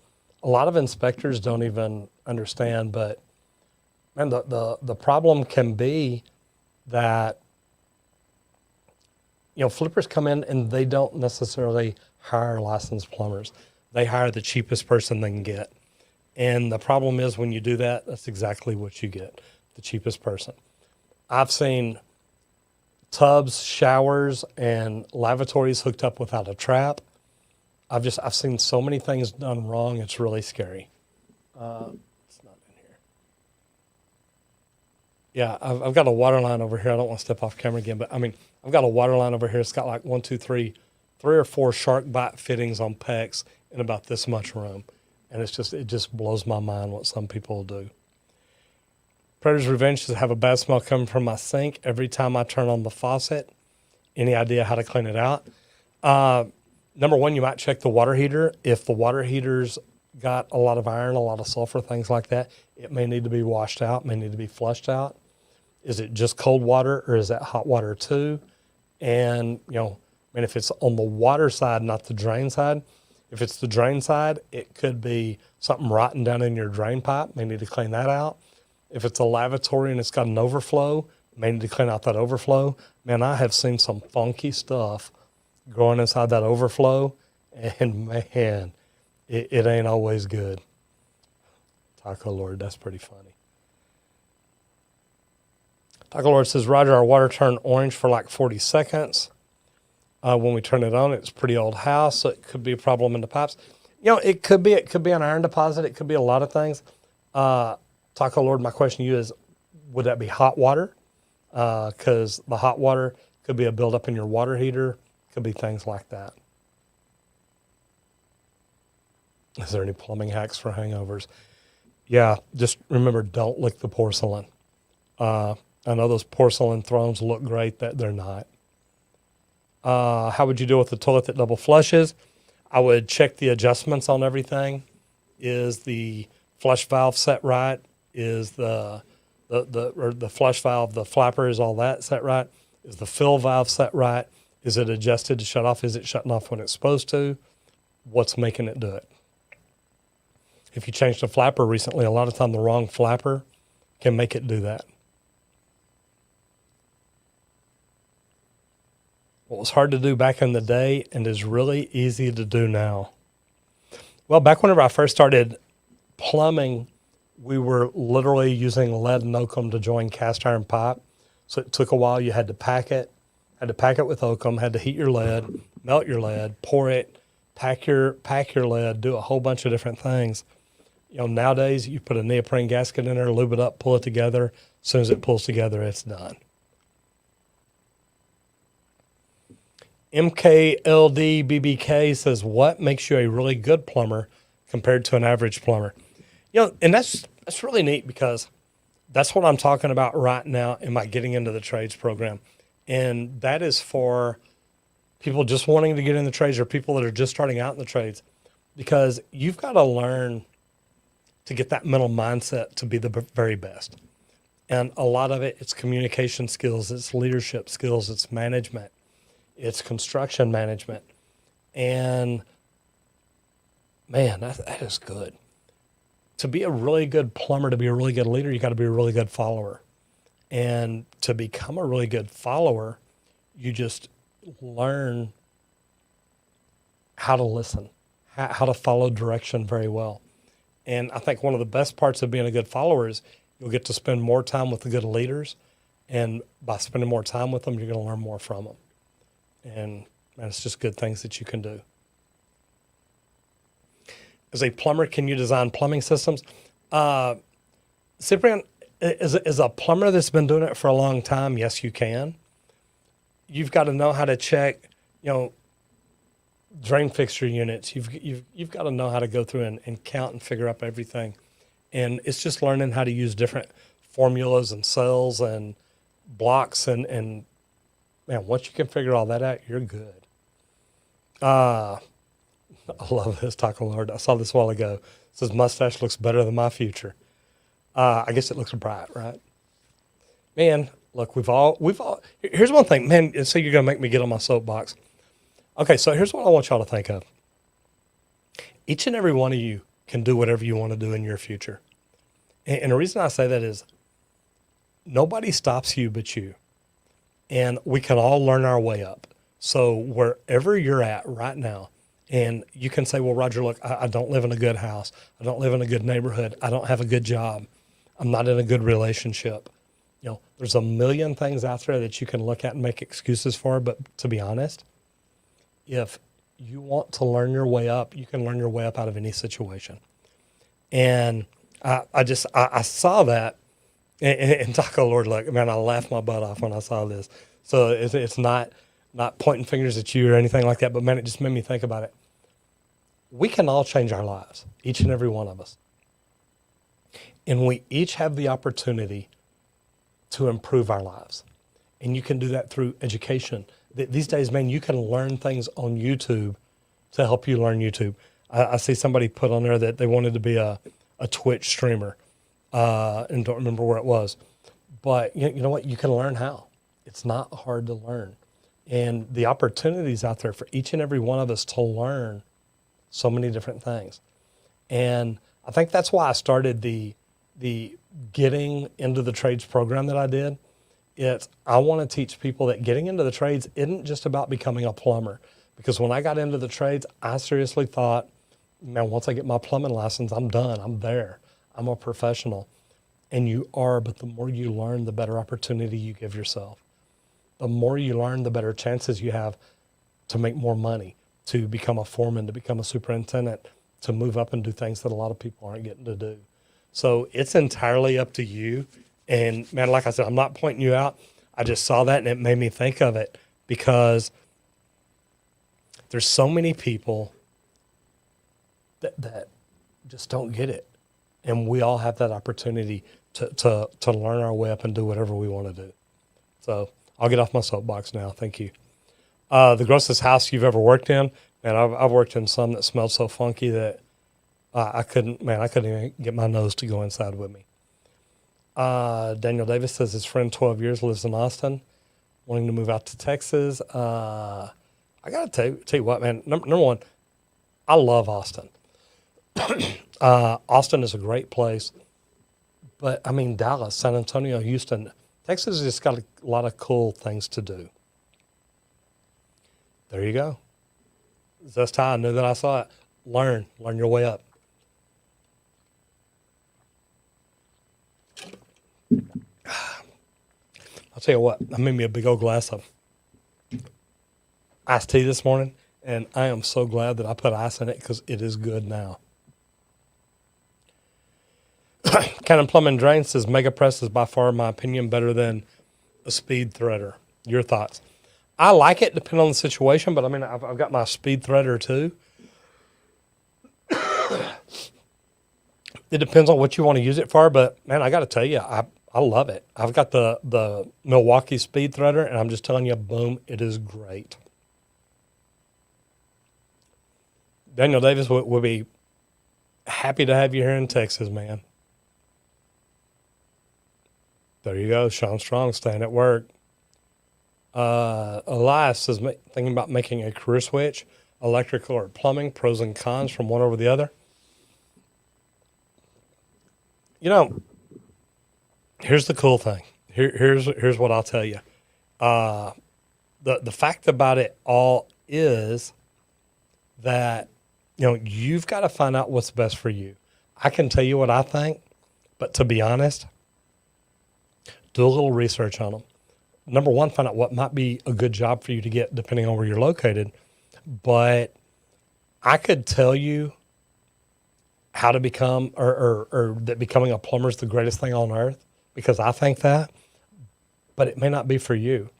lot of inspectors don't even understand, but man, the problem can be that, you know, flippers come in and they don't necessarily hire licensed plumbers. They hire the cheapest person they can get. And the problem is when you do that, that's exactly what you get, the cheapest person. I've seen tubs, showers, and lavatories hooked up without a trap. I've seen so many things done wrong, it's really scary. It's not in here. Yeah, I've got a water line over here. I don't want to step off camera again, but I mean, I've got a water line over here. It's got like 3 or 4 shark bite fittings on PEX in about this much room. And it just blows my mind what some people do. Predator's Revenge says, have a bad smell coming from my sink every time I turn on the faucet. Any idea how to clean it out? Number one, you might check the water heater. If the water heater's got a lot of iron, a lot of sulfur, things like that, it may need to be washed out, may need to be flushed out. Is it just cold water or is that hot water too? And, you know, I mean, if it's on the water side, not the drain side, if it's the drain side, it could be something rotten down in your drain pipe. May need to clean that out. If it's a lavatory and it's got an overflow, may need to clean out that overflow. Man, I have seen some funky stuff growing inside that overflow, and man, it ain't always good. Taco Lord, that's pretty funny. Taco Lord says, Roger, our water turned orange for like 40 seconds. When we turn it on, it's a pretty old house, so it could be a problem in the pipes. You know, it could be an iron deposit. It could be a lot of things. Taco Lord, my question to you is, would that be hot water? Because the hot water could be a buildup in your water heater. Could be things like that. Is there any plumbing hacks for hangovers? Yeah, just remember, don't lick the porcelain. I know those porcelain thrones look great, that they're not. How would you deal with the toilet that double flushes? I would check the adjustments on everything. Is the flush valve set right? Is the flush valve, the flapper, is all that set right? Is the fill valve set right? Is it adjusted to shut off? Is it shutting off when it's supposed to? What's making it do it? If you changed a flapper recently, a lot of time the wrong flapper can make it do that. What was hard to do back in the day and is really easy to do now. Well, back whenever I first started plumbing, we were literally using lead and oakum to join cast iron pipe. So it took a while. You had to pack it with oakum, had to heat your lead, melt your lead, pour it, pack your lead, do a whole bunch of different things. Nowadays you put a neoprene gasket in there, lube it up, pull it together. As soon as it pulls together, it's done. MKLDBBK says, what makes you a really good plumber compared to an average plumber? And that's really neat, because that's what I'm talking about right now in my Getting Into the Trades program. And that is for people just wanting to get in the trades, or people that are just starting out in the trades, because you've got to learn to get that mental mindset to be the very best. And a lot of it's communication skills, it's leadership skills, it's management. It's construction management. And man, that is good. To be a really good plumber, to be a really good leader, you got to be a really good follower. And to become a really good follower, you just learn how to listen, how to follow direction very well. And I think one of the best parts of being a good follower is you'll get to spend more time with the good leaders. And by spending more time with them, you're going to learn more from them. And man, it's just good things that you can do. As a plumber, can you design plumbing systems? Cyprian, as a plumber that's been doing it for a long time, yes, you can. You've got to know how to check, drain fixture units. You've got to know how to go through and count and figure up everything. And it's just learning how to use different formulas and cells and blocks and man, once you can figure all that out, you're good. I love this, Taco Lord. I saw this a while ago. It says, mustache looks better than my future. I guess it looks bright, right? Man, look, we've all, here's one thing, man, so you're going to make me get on my soapbox. Okay, so here's what I want y'all to think of. Each and every one of you can do whatever you want to do in your future. And the reason I say that is nobody stops you but you. And we can all learn our way up. So wherever you're at right now, and you can say, well, Roger, look, I don't live in a good house. I don't live in a good neighborhood. I don't have a good job. I'm not in a good relationship. There's a million things out there that you can look at and make excuses for. But to be honest, if you want to learn your way up, you can learn your way up out of any situation. And I saw that. And Taco Lord, look, man, I laughed my butt off when I saw this. So it's not pointing fingers at you or anything like that, but man, it just made me think about it. We can all change our lives, each and every one of us. And we each have the opportunity to improve our lives. And you can do that through education. These days, man, you can learn things on YouTube to help you learn YouTube. I see somebody put on there that they wanted to be a Twitch streamer. And don't remember where it was. But you know what? You can learn how. It's not hard to learn. And the opportunities out there for each and every one of us to learn so many different things. And I think that's why I started the Getting Into the Trades program that I did. I want to teach people that getting into the trades isn't just about becoming a plumber. Because when I got into the trades, I seriously thought, man, once I get my plumbing license, I'm done. I'm there. I'm a professional. And you are, but the more you learn, the better opportunity you give yourself. The more you learn, the better chances you have to make more money, to become a foreman, to become a superintendent, to move up and do things that a lot of people aren't getting to do. So it's entirely up to you. And man, like I said, I'm not pointing you out. I just saw that and it made me think of it, because there's so many people that just don't get it. And we all have that opportunity to learn our way up and do whatever we want to do. So I'll get off my soapbox now. Thank you. The grossest house you've ever worked in? And I've worked in some that smelled so funky that I couldn't even get my nose to go inside with me. Daniel Davis says his friend 12 years lives in Austin, wanting to move out to Texas. I got to tell you what, man, number one, I love Austin. Austin is a great place. But, I mean, Dallas, San Antonio, Houston, Texas has just got a lot of cool things to do. There you go. That's how I knew that I saw it. Learn your way up. I'll tell you what, I made me a big old glass of iced tea this morning, and I am so glad that I put ice in it because it is good now. Cannon Plumbing Drain says Mega Press is by far, in my opinion, better than a speed threader. Your thoughts? I like it, depending on the situation, but I mean, I've got my speed threader too. It depends on what you want to use it for, but man, I got to tell you, I love it. I've got the Milwaukee speed threader, and I'm just telling you, boom, it is great. Daniel Davis would be happy to have you here in Texas, man. There you go. Sean Strong staying at work. Elias says, thinking about making a career switch, electrical or plumbing, pros and cons from one over the other. You know, here's the cool thing. Here's what I'll tell you. The fact about it all is that, you know, you've got to find out what's best for you. I can tell you what I think, but to be honest, do a little research on them. Number one, find out what might be a good job for you to get depending on where you're located. But I could tell you how to become or that becoming a plumber is the greatest thing on earth because I think that, but it may not be for you.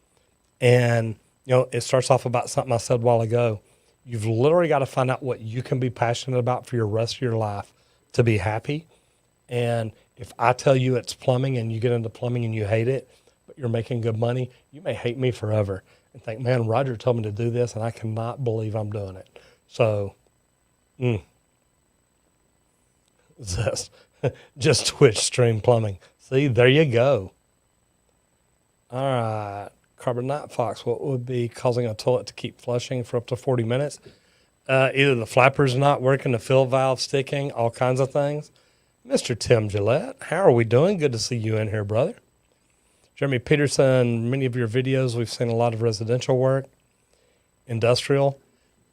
And, you know, it starts off about something I said a while ago. You've literally got to find out what you can be passionate about for your rest of your life to be happy. And if I tell you it's plumbing and you get into plumbing and you hate it, but you're making good money, you may hate me forever and think, man, Roger told me to do this and I cannot believe I'm doing it. So, just Twitch stream plumbing. See, there you go. All right. Carbon Night Fox, what would be causing a toilet to keep flushing for up to 40 minutes? Either the flapper's not working, the fill valve sticking, all kinds of things. Mr. Tim Gillette, how are we doing? Good to see you in here, brother. Jeremy Peterson, many of your videos, we've seen a lot of residential work, industrial,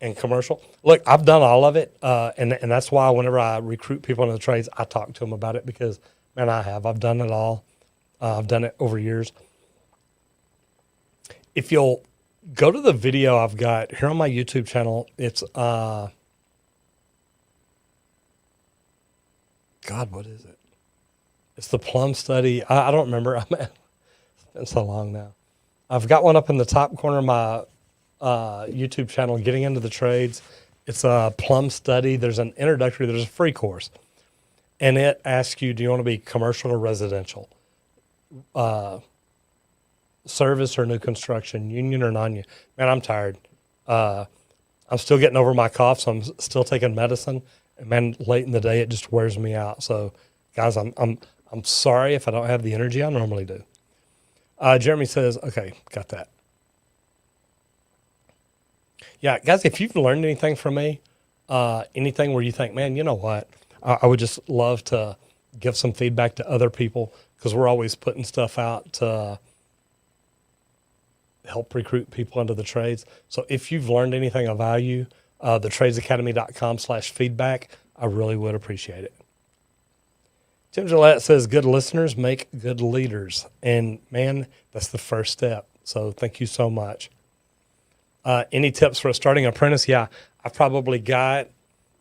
and commercial. Look, I've done all of it, and that's why whenever I recruit people into the trades, I talk to them about it because, man, I've done it all. I've done it over years. If you'll go to the video I've got here on my YouTube channel, it's, God, what is it? It's the plum study. I don't remember. It's been so long now. I've got one up in the top corner of my YouTube channel, Getting Into the Trades. It's a plum study. There's an introductory. There's a free course. And it asks you, do you want to be commercial or residential? Service or new construction, union or non-union. Man, I'm tired. I'm still getting over my cough, so I'm still taking medicine. And man, late in the day, it just wears me out. So, guys, I'm sorry if I don't have the energy I normally do. Jeremy says, okay, got that. Yeah, guys, if you've learned anything from me, anything where you think, man, you know what, I would just love to give some feedback to other people because we're always putting stuff out to help recruit people into the trades. So if you've learned anything of value, thetradesacademy.com/feedback, I really would appreciate it. Tim Gillette says, good listeners make good leaders. And man, that's the first step. So thank you so much. Any tips for a starting apprentice? Yeah, I've probably got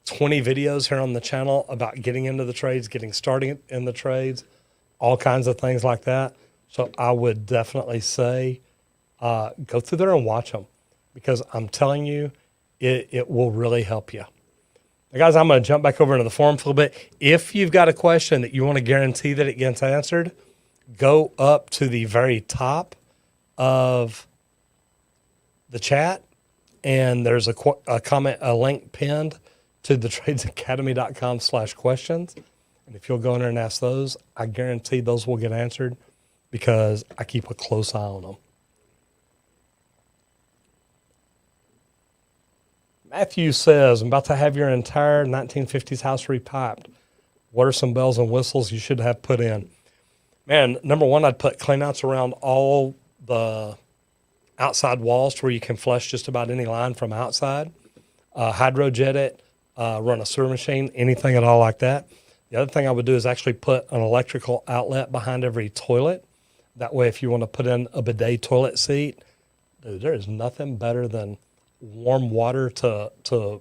20 videos here on the channel about getting into the trades, getting started in the trades, all kinds of things like that. So I would definitely say go through there and watch them because I'm telling you, it will really help you. Now, guys, I'm going to jump back over into the forum for a little bit. If you've got a question that you want to guarantee that it gets answered, go up to the very top of the chat and there's a comment, a link pinned to thetradesacademy.com/questions. And if you'll go in there and ask those, I guarantee those will get answered because I keep a close eye on them. Matthew says, I'm about to have your entire 1950s house repiped. What are some bells and whistles you should have put in? Man, number one, I'd put cleanouts around all the outside walls to where you can flush just about any line from outside. Hydrojet it, run a sewer machine, anything at all like that. The other thing I would do is actually put an electrical outlet behind every toilet. That way, if you want to put in a bidet toilet seat, dude, there is nothing better than warm water to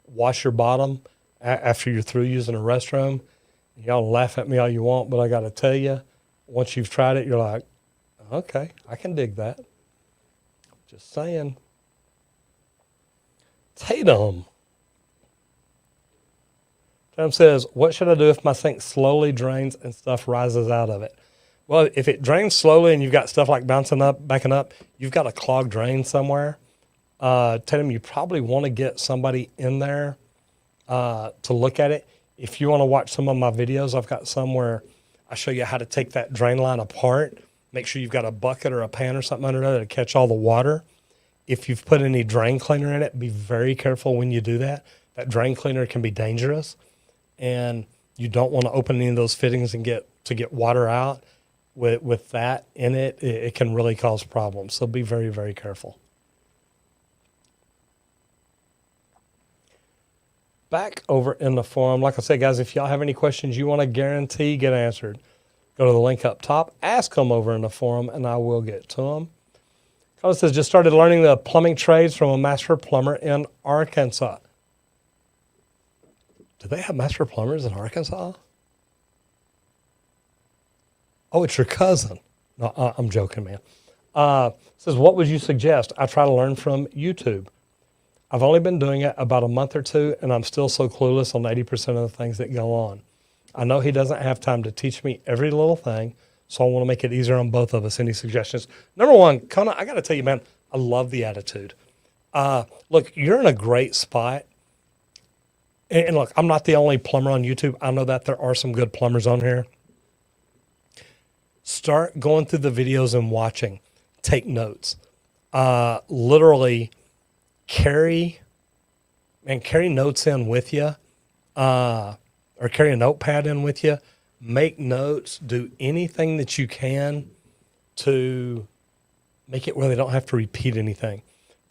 wash your bottom after you're through using a restroom. Y'all laugh at me all you want, but I got to tell you, once you've tried it, you're like, okay, I can dig that. Just saying. Tatum says, what should I do if my sink slowly drains and stuff rises out of it? Well, if it drains slowly and you've got stuff like bouncing up, backing up, you've got a clogged drain somewhere. Tatum, you probably want to get somebody in there to look at it. If you want to watch some of my videos, I've got some where I show you how to take that drain line apart. Make sure you've got a bucket or a pan or something under there to catch all the water. If you've put any drain cleaner in it, be very careful when you do that. That drain cleaner can be dangerous, and you don't want to open any of those fittings and get water out. With that in it, it can really cause problems. So be very, very careful. Back over in the forum, like I said, guys, if y'all have any questions you want to guarantee get answered, go to the link up top, ask them over in the forum, and I will get to them. Colin says, just started learning the plumbing trades from a master plumber in Arkansas. Do they have master plumbers in Arkansas? Oh, it's your cousin. No, I'm joking, man. Says, what would you suggest? I try to learn from YouTube. I've only been doing it about a month or two, and I'm still so clueless on 80% of the things that go on. I know he doesn't have time to teach me every little thing, so I want to make it easier on both of us. Any suggestions? Number one, Kona, I got to tell you, man, I love the attitude. Look, you're in a great spot. And look, I'm not the only plumber on YouTube. I know that there are some good plumbers on here. Start going through the videos and watching. Take notes. Literally carry notes in with you, or carry a notepad in with you. Make notes. Do anything that you can to make it where they don't have to repeat anything.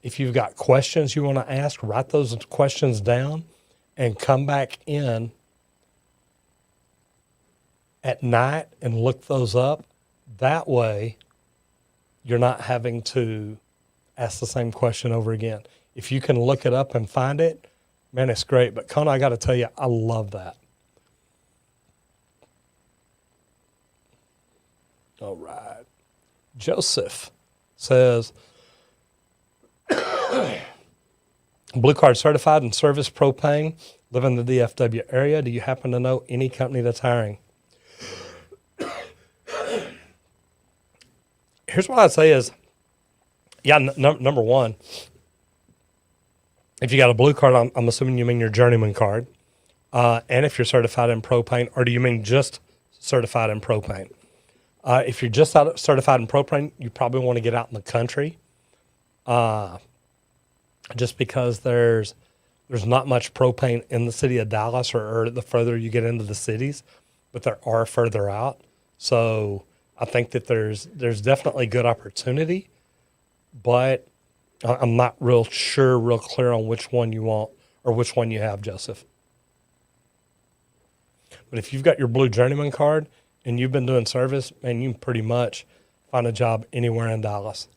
If you've got questions you want to ask, write those questions down and come back in at night and look those up. That way, you're not having to ask the same question over again. If you can look it up and find it, man, it's great. But Kona, I got to tell you, I love that. All right. Joseph says, Blue Card certified and service propane, live in the DFW area. Do you happen to know any company that's hiring? Here's what I'd say is, yeah, number one, if you got a Blue Card, I'm assuming you mean your journeyman card. And if you're certified in propane, or do you mean just certified in propane? If you're just certified in propane, you probably want to get out in the country. Just because there's not much propane in the city of Dallas or the further you get into the cities, but there are further out. So I think that there's definitely good opportunity, but I'm not real clear on which one you want or which one you have, Joseph. But if you've got your blue journeyman card and you've been doing service, man, you can pretty much find a job anywhere in Dallas.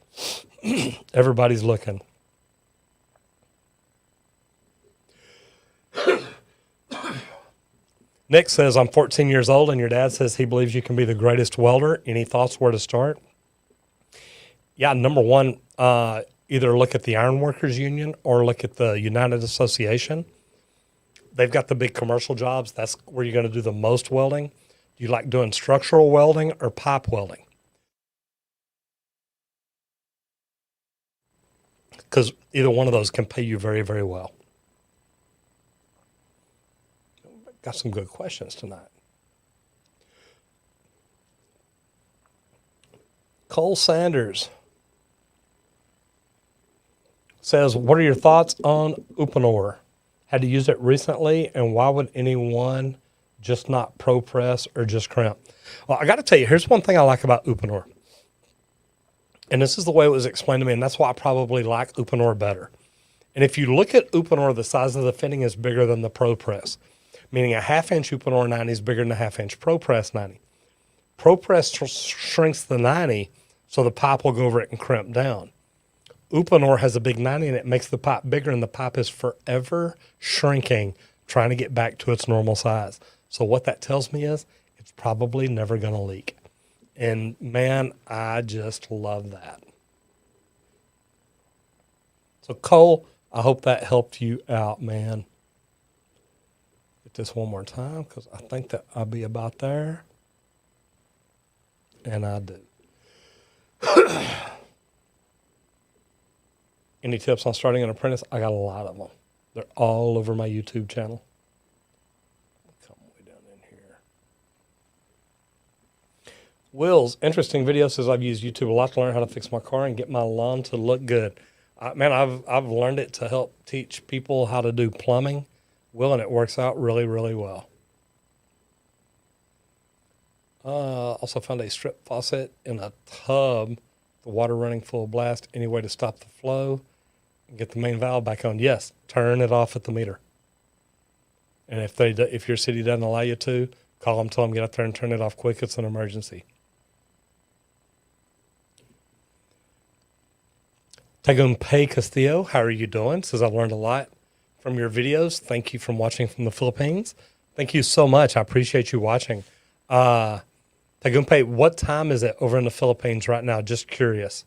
Everybody's looking. Nick says, I'm 14 years old and your dad says he believes you can be the greatest welder. Any thoughts where to start? Yeah, number one, either look at the Ironworkers Union or look at the United Association. They've got the big commercial jobs. That's where you're going to do the most welding. Do you like doing structural welding or pipe welding? because either one of those can pay you very, very well. Got some good questions tonight. Cole Sanders says, what are your thoughts on Uponor? Had to use it recently, and why would anyone just not pro press or just crimp? Well, I got to tell you, here's one thing I like about Uponor. And this is the way it was explained to me, and that's why I probably like Uponor better. And if you look at Uponor, the size of the fitting is bigger than the Pro Press, meaning a half-inch Uponor 90 is bigger than a half-inch Pro Press 90. Pro Press shrinks the 90, so the pipe will go over it and crimp down. Uponor has a big 90, and it makes the pipe bigger, and the pipe is forever shrinking, trying to get back to its normal size. So what that tells me is it's probably never going to leak. And, man, I just love that. So, Cole, I hope that helped you out, man. Get this one more time because I think that I'll be about there. And I do. Any tips on starting an apprentice? I got a lot of them. They're all over my YouTube channel. Come way down in here. Will's interesting video says I've used YouTube a lot to learn how to fix my car and get my lawn to look good. Man, I've learned it to help teach people how to do plumbing, Will, and it works out really, really well. Also found a strip faucet in a tub, the water running full blast. Any way to stop the flow and get the main valve back on? Yes, turn it off at the meter. And if your city doesn't allow you to, call them, tell them get up there and turn it off quick. It's an emergency. Tagumpay Castillo, how are you doing? Says I've learned a lot from your videos. Thank you for watching from the Philippines. Thank you so much. I appreciate you watching. Tagumpay, what time is it over in the Philippines right now? Just curious.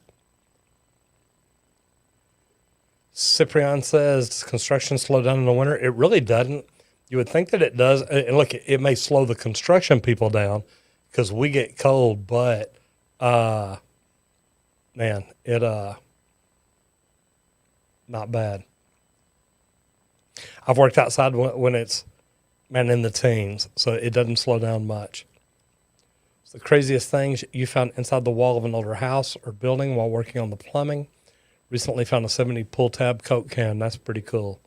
Cyprian says, does construction slow down in the winter? It really doesn't. You would think that it does. And look, it may slow the construction people down because we get cold, but man, it not bad. I've worked outside when it's, man, in the teens, so it doesn't slow down much. It's the craziest things you found inside the wall of an older house or building while working on the plumbing. Recently found a 70 pull tab Coke can. That's pretty cool.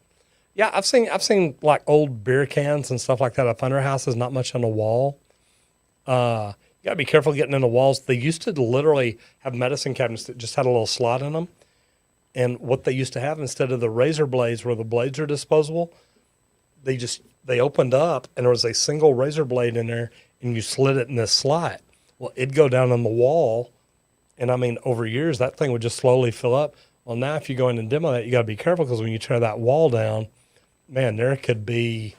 Yeah, I've seen like old beer cans and stuff like that up under houses, not much on the wall. You gotta be careful getting in the walls. They used to literally have medicine cabinets that just had a little slot in them. And what they used to have, instead of the razor blades where the blades are disposable, they opened up and there was a single razor blade in there and you slid it in this slot. Well, it'd go down on the wall. And I mean, over years, that thing would just slowly fill up. Well, now if you go in and demo that, you got to be careful because when you tear that wall down, man, there could be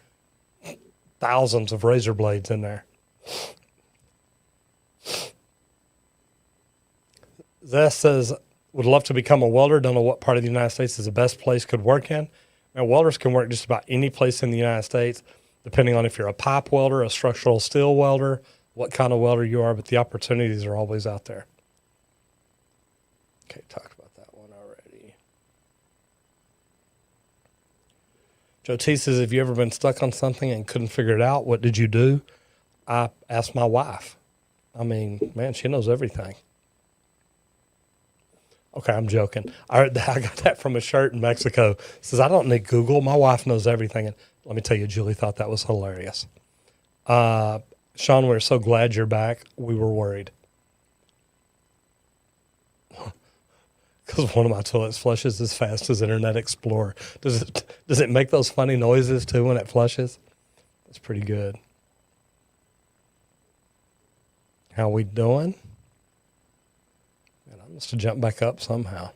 thousands of razor blades in there. Zess says, would love to become a welder. Don't know what part of the United States is the best place could work in. Now, welders can work just about any place in the United States, depending on if you're a pipe welder, a structural steel welder, what kind of welder you are, but the opportunities are always out there. Okay, talked about that one already. Joe T says, have you ever been stuck on something and couldn't figure it out? What did you do? I asked my wife. I mean, man, she knows everything. Okay, I'm joking. I got that from a shirt in Mexico. It says, I don't need Google. My wife knows everything. And let me tell you, Julie thought that was hilarious. Sean, we're so glad you're back. We were worried. Because one of my toilets flushes as fast as Internet Explorer. Does it make those funny noises too when it flushes? That's pretty good. How we doing? Man, I must have jumped back up somehow.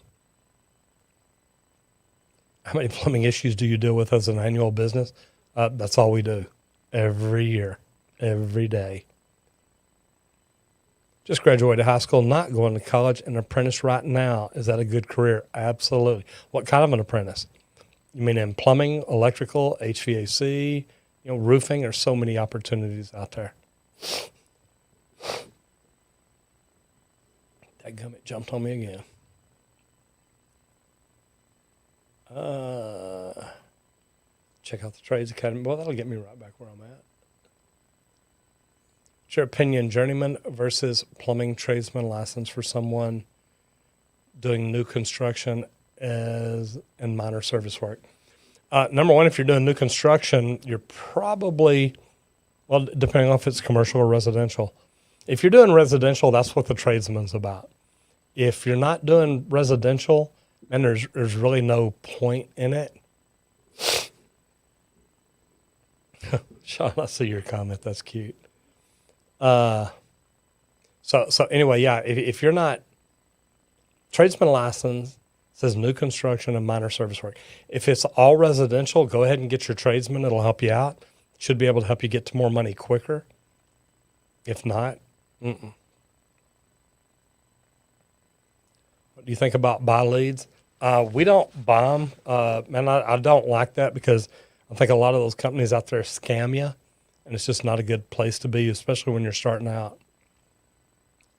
How many plumbing issues do you deal with as an annual business? That's all we do. Every year. Every day. Just graduated high school, not going to college, an apprentice right now. Is that a good career? Absolutely. What kind of an apprentice? You mean in plumbing, electrical, HVAC, roofing? There's so many opportunities out there. That gummit jumped on me again. Check out the Trades Academy. Well, that'll get me right back where I'm at. What's your opinion, journeyman versus plumbing tradesman license for someone doing new construction as and minor service work? Number one, if you're doing new construction, you're probably, well, depending on if it's commercial or residential. If you're doing residential, that's what the tradesman's about. If you're not doing residential, and there's really no point in it. Sean, I see your comment. That's cute. So anyway, yeah, if you're not, tradesman license says new construction and minor service work. If it's all residential, go ahead and get your tradesman. It'll help you out. Should be able to help you get to more money quicker. If not, What do you think about buy leads? We don't buy them. Man, I don't like that because I think a lot of those companies out there scam you, and it's just not a good place to be, especially when you're starting out.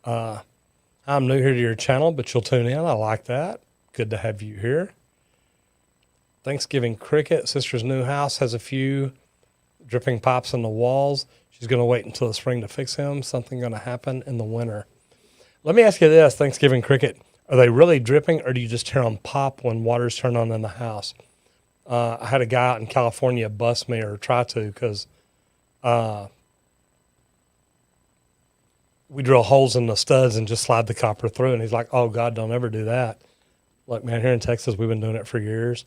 I'm new here to your channel, but you'll tune in. I like that. Good to have you here. Thanksgiving cricket. Sister's new house has a few dripping pipes in the walls. She's going to wait until the spring to fix them. Something going to happen in the winter. Let me ask you this, Thanksgiving cricket. Are they really dripping, or do you just hear them pop when water's turned on in the house? I had a guy out in California bust me, or try to, because we drill holes in the studs and just slide the copper through. And he's like, oh, God, don't ever do that. Look, man, here in Texas, we've been doing it for years.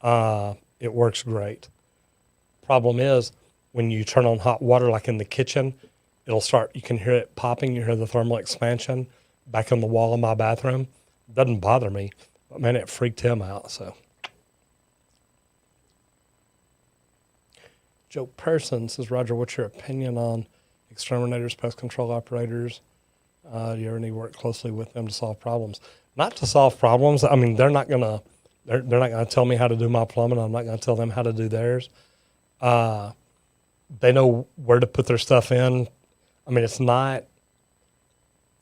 It works great. Problem is, when you turn on hot water, like in the kitchen, it'll start, you can hear it popping. You hear the thermal expansion back on the wall of my bathroom. Doesn't bother me, but man, it freaked him out. So, Joe Person says, Roger, what's your opinion on exterminators, pest control operators? Do you ever need to work closely with them to solve problems? Not to solve problems. I mean, they're not gonna tell me how to do my plumbing. I'm not gonna tell them how to do theirs. They know where to put their stuff in. I mean, it's not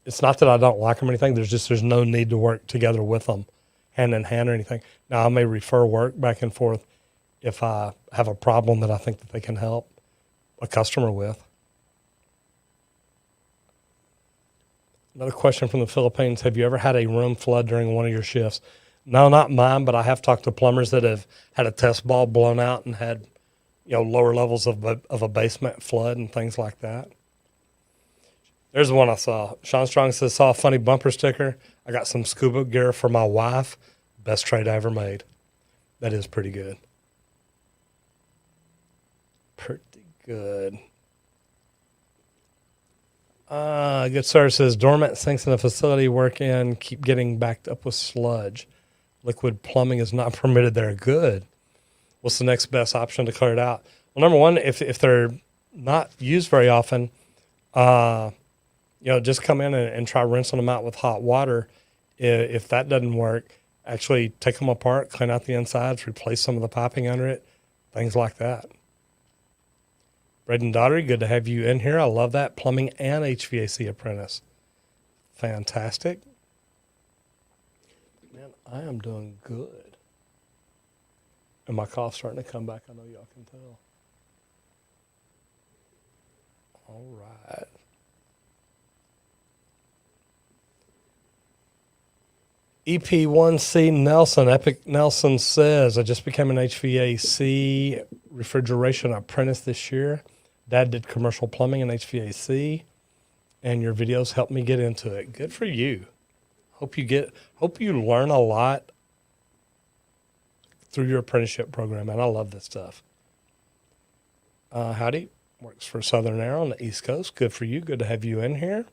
that I don't like them or anything. There's no need to work together with them hand in hand or anything. Now, I may refer work back and forth if I have a problem that I think that they can help a customer with. Another question from the Philippines. Have you ever had a room flood during one of your shifts? No, not mine, but I have talked to plumbers that have had a test ball blown out and had, lower levels of a basement flood and things like that. There's the one I saw. Sean Strong says, saw a funny bumper sticker. I got some scuba gear for my wife. Best trade I ever made. That is pretty good. Pretty good. Good sir says, dormant sinks in the facility work in keep getting backed up with sludge. Liquid plumbing is not permitted there. Good. What's the next best option to clear it out? Well, number one, if they're not used very often, just come in and try rinsing them out with hot water. If that doesn't work, actually take them apart, clean out the insides, replace some of the piping under it, things like that. Braden Daughtery, good to have you in here. I love that. Plumbing and HVAC apprentice. Fantastic. Man, I am doing good. And my cough's starting to come back. I know y'all can tell. All right. EP1C Nelson, Epic Nelson says, I just became an HVAC refrigeration apprentice this year. Dad did commercial plumbing and HVAC, and your videos helped me get into it. Good for you. Hope you learn a lot through your apprenticeship program, and I love this stuff. Howdy, works for Southern Air on the East Coast. Good for you. Good to have you in here.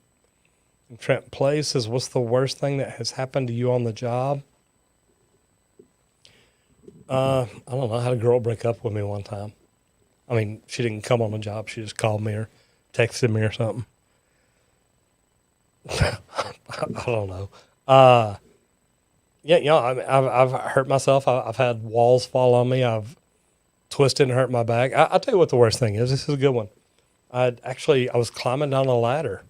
And Trent Play says, what's the worst thing that has happened to you on the job? I don't know. I had a girl break up with me one time. I mean, she didn't come on the job. She just called me or texted me or something. I don't know. I've hurt myself. I've had walls fall on me. I've twisted and hurt my back. I'll tell you what the worst thing is. This is a good one. I was climbing down a ladder.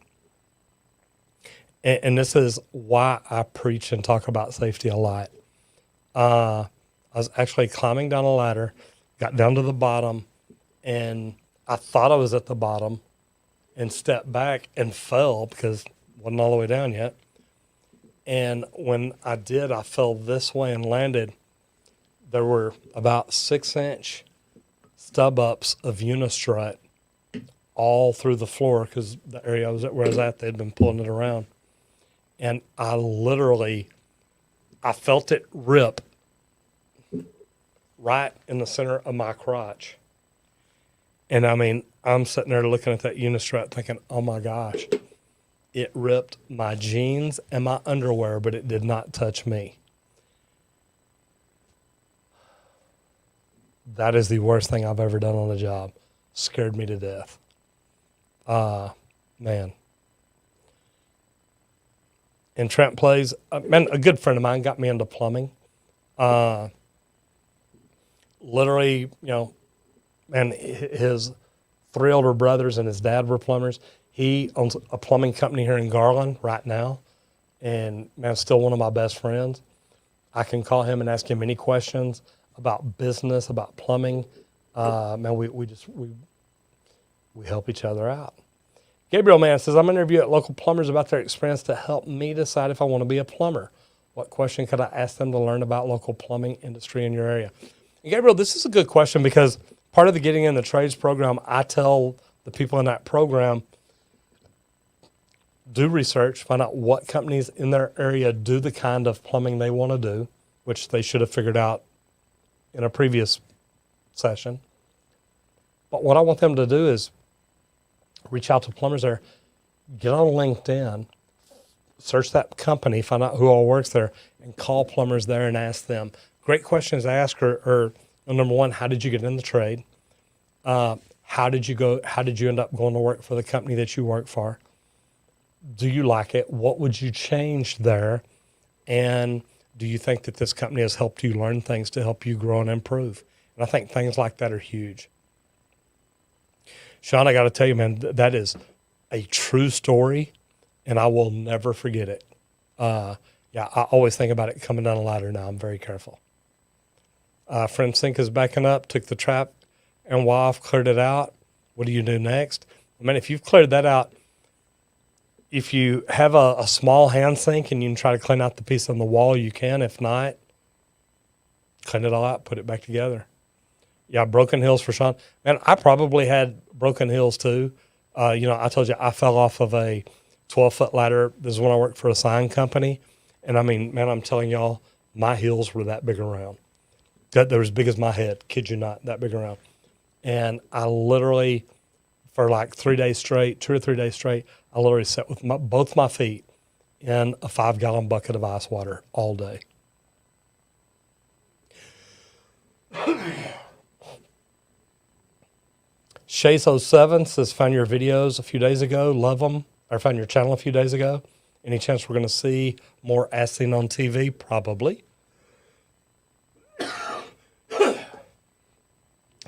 And this is why I preach and talk about safety a lot. I I was actually climbing down a ladder, got down to the bottom, and I thought I was at the bottom and stepped back and fell because it wasn't all the way down yet. And when I did, I fell this way and landed. There were about 6-inch stub ups of unistrut all through the floor because the area where I was at, they'd been pulling it around. And I felt it rip right in the center of my crotch. And I mean, I'm sitting there looking at that unistrut thinking, oh my gosh, it ripped my jeans and my underwear, but it did not touch me. That is the worst thing I've ever done on a job. Scared me to death. Man. And Trent plays, man, a good friend of mine got me into plumbing. Literally, you know, and his 3 older brothers and his dad were plumbers. He owns a plumbing company here in Garland right now. And man, still one of my best friends. I can call him and ask him any questions about business, about plumbing. Man, we help each other out. Gabriel Man says, I'm interviewing at local plumbers about their experience to help me decide if I want to be a plumber. What question could I ask them to learn about local plumbing industry in your area? And Gabriel, this is a good question because part of the Getting in the Trades program, I tell the people in that program, do research, find out what companies in their area do the kind of plumbing they want to do, which they should have figured out in a previous session. But what I want them to do is reach out to plumbers there, get on LinkedIn, search that company, find out who all works there, and call plumbers there and ask them. Great questions to ask are number one, how did you get in the trade? How did you end up going to work for the company that you work for? Do you like it? What would you change there? And do you think that this company has helped you learn things to help you grow and improve? And I think things like that are huge. Sean, I got to tell you, man, that is a true story, and I will never forget it. I always think about it coming down a ladder now. I'm very careful. Friend Sink is backing up, took the trap and off, cleared it out. What do you do next? I mean, if you've cleared that out, if you have a small hand sink and you can try to clean out the piece on the wall, you can. If not, clean it all out, put it back together. Yeah, broken heels for Sean. Man, I probably had broken heels too. I told you I fell off of a 12-foot ladder. This is when I worked for a sign company. And I mean, man, I'm telling y'all, my heels were that big around. They're as big as my head, kid you not, that big around. And I literally, for like 3 days straight, 2 or 3 days straight, I literally sat with both my feet in a 5-gallon bucket of ice water all day. Shays07 says, found your videos a few days ago, love them. Or found your channel a few days ago. Any chance we're going to see more as seen on TV? Probably.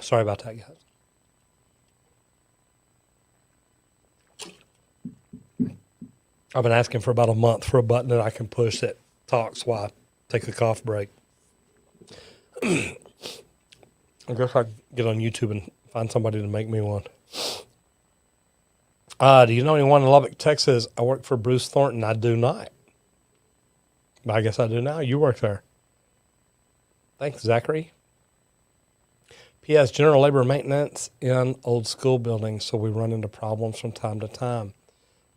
Sorry about that, guys. I've been asking for about a month for a button that I can push that talks while I take a cough break. I guess I can get on YouTube and find somebody to make me one. Do you know anyone in Lubbock, Texas? I work for Bruce Thornton. I do not. But I guess I do now. You work there. Thanks, Zachary. P.S. General labor maintenance in old school buildings, so we run into problems from time to time.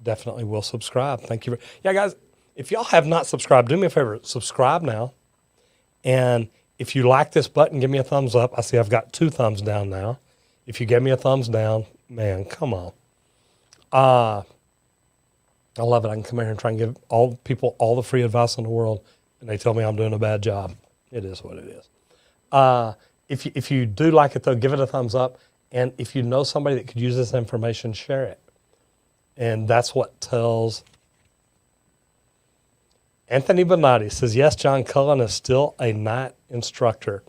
Definitely will subscribe. Thank you. Yeah, guys, if y'all have not subscribed, do me a favor. Subscribe now. And if you like this button, give me a thumbs up. I see I've got 2 thumbs down now. If you give me a thumbs down, man, come on. I love it. I can come here and try and give all people all the free advice in the world, and they tell me I'm doing a bad job. It is what it is. If you do like it, though, give it a thumbs up. And if you know somebody that could use this information, share it. And that's what tells. Anthony Bonatti says, yes, John Cullen is still a night instructor.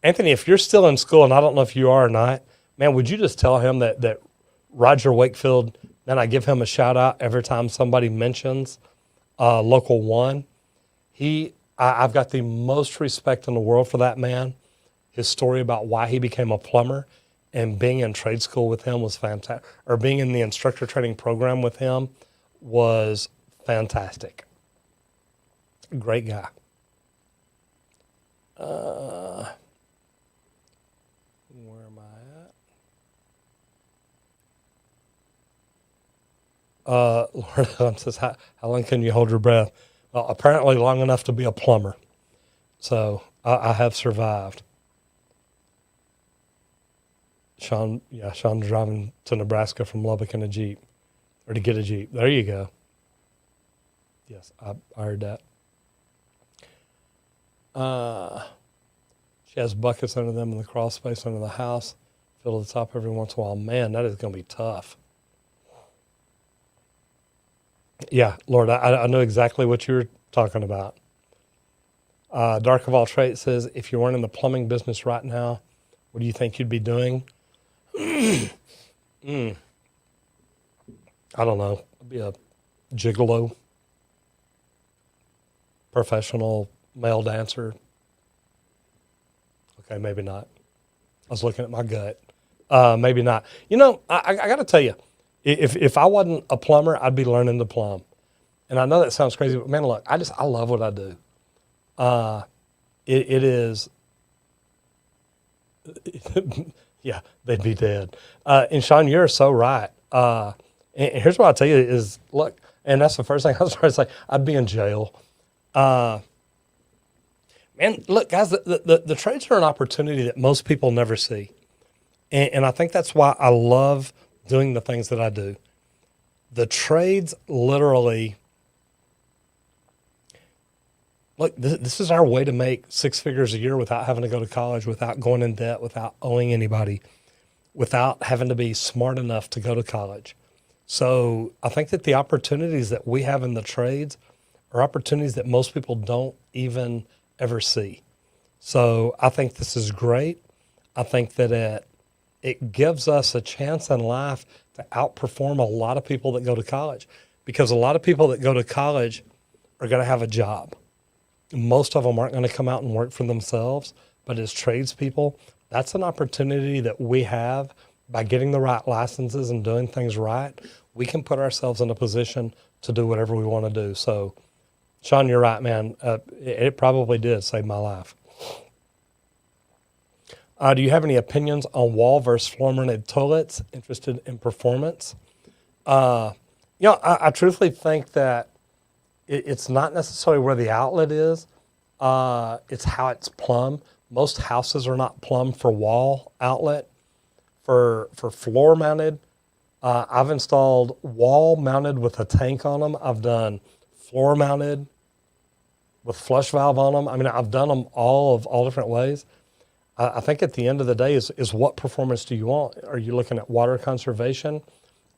Anthony, if you're still in school, and I don't know if you are or not, man, would you just tell him that Roger Wakefield, man, I give him a shout out every time somebody mentions Local 1. He I've got the most respect in the world for that man. His story about why he became a plumber and being in trade school with him was fantastic, or being in the instructor training program with him was fantastic. Great guy. Where am I at? Lord Ellen says, how long can you hold your breath? Well, apparently long enough to be a plumber. So I have survived. Sean driving to Nebraska from Lubbock in a Jeep, or to get a Jeep. There you go. Yes, I heard that. She has buckets under them in the crawl space under the house. Fill to the top every once in a while. Man, that is going to be tough. Yeah, Lord, I know exactly what you're talking about. Dark of All Trades says, if you weren't in the plumbing business right now, what do you think you'd be doing? I don't know. I'd be a gigolo, professional male dancer. Okay, maybe not. I was looking at my gut. Maybe not. You know, I got to tell you, if I wasn't a plumber, I'd be learning to plumb. And I know that sounds crazy, but man, look, I love what I do. It is, yeah, they'd be dead. And Sean, you're so right. And here's what I'll tell you is, look, and that's the first thing I was trying to say, I'd be in jail. Man, look, guys, the trades are an opportunity that most people never see. And I think that's why I love doing the things that I do. The trades literally, look, this is our way to make six figures a year without having to go to college, without going in debt, without owing anybody, without having to be smart enough to go to college. So I think that the opportunities that we have in the trades are opportunities that most people don't even ever see. So I think this is great. I think that it gives us a chance in life to outperform a lot of people that go to college, because a lot of people that go to college are going to have a job. Most of them aren't going to come out and work for themselves, but as tradespeople, that's an opportunity that we have. By getting the right licenses and doing things right, we can put ourselves in a position to do whatever we want to do. So, Sean, you're right, man. It probably did save my life. Do you have any opinions on wall versus floor-mounted toilets? Interested in performance? I truthfully think that it's not necessarily where the outlet is. It's how it's plumbed. Most houses are not plumbed for wall outlet. For floor mounted, I've installed wall mounted with a tank on them. I've done floor mounted with flush valve on them. I mean, I've done them all different ways. I think at the end of the day is what performance do you want? Are you looking at water conservation?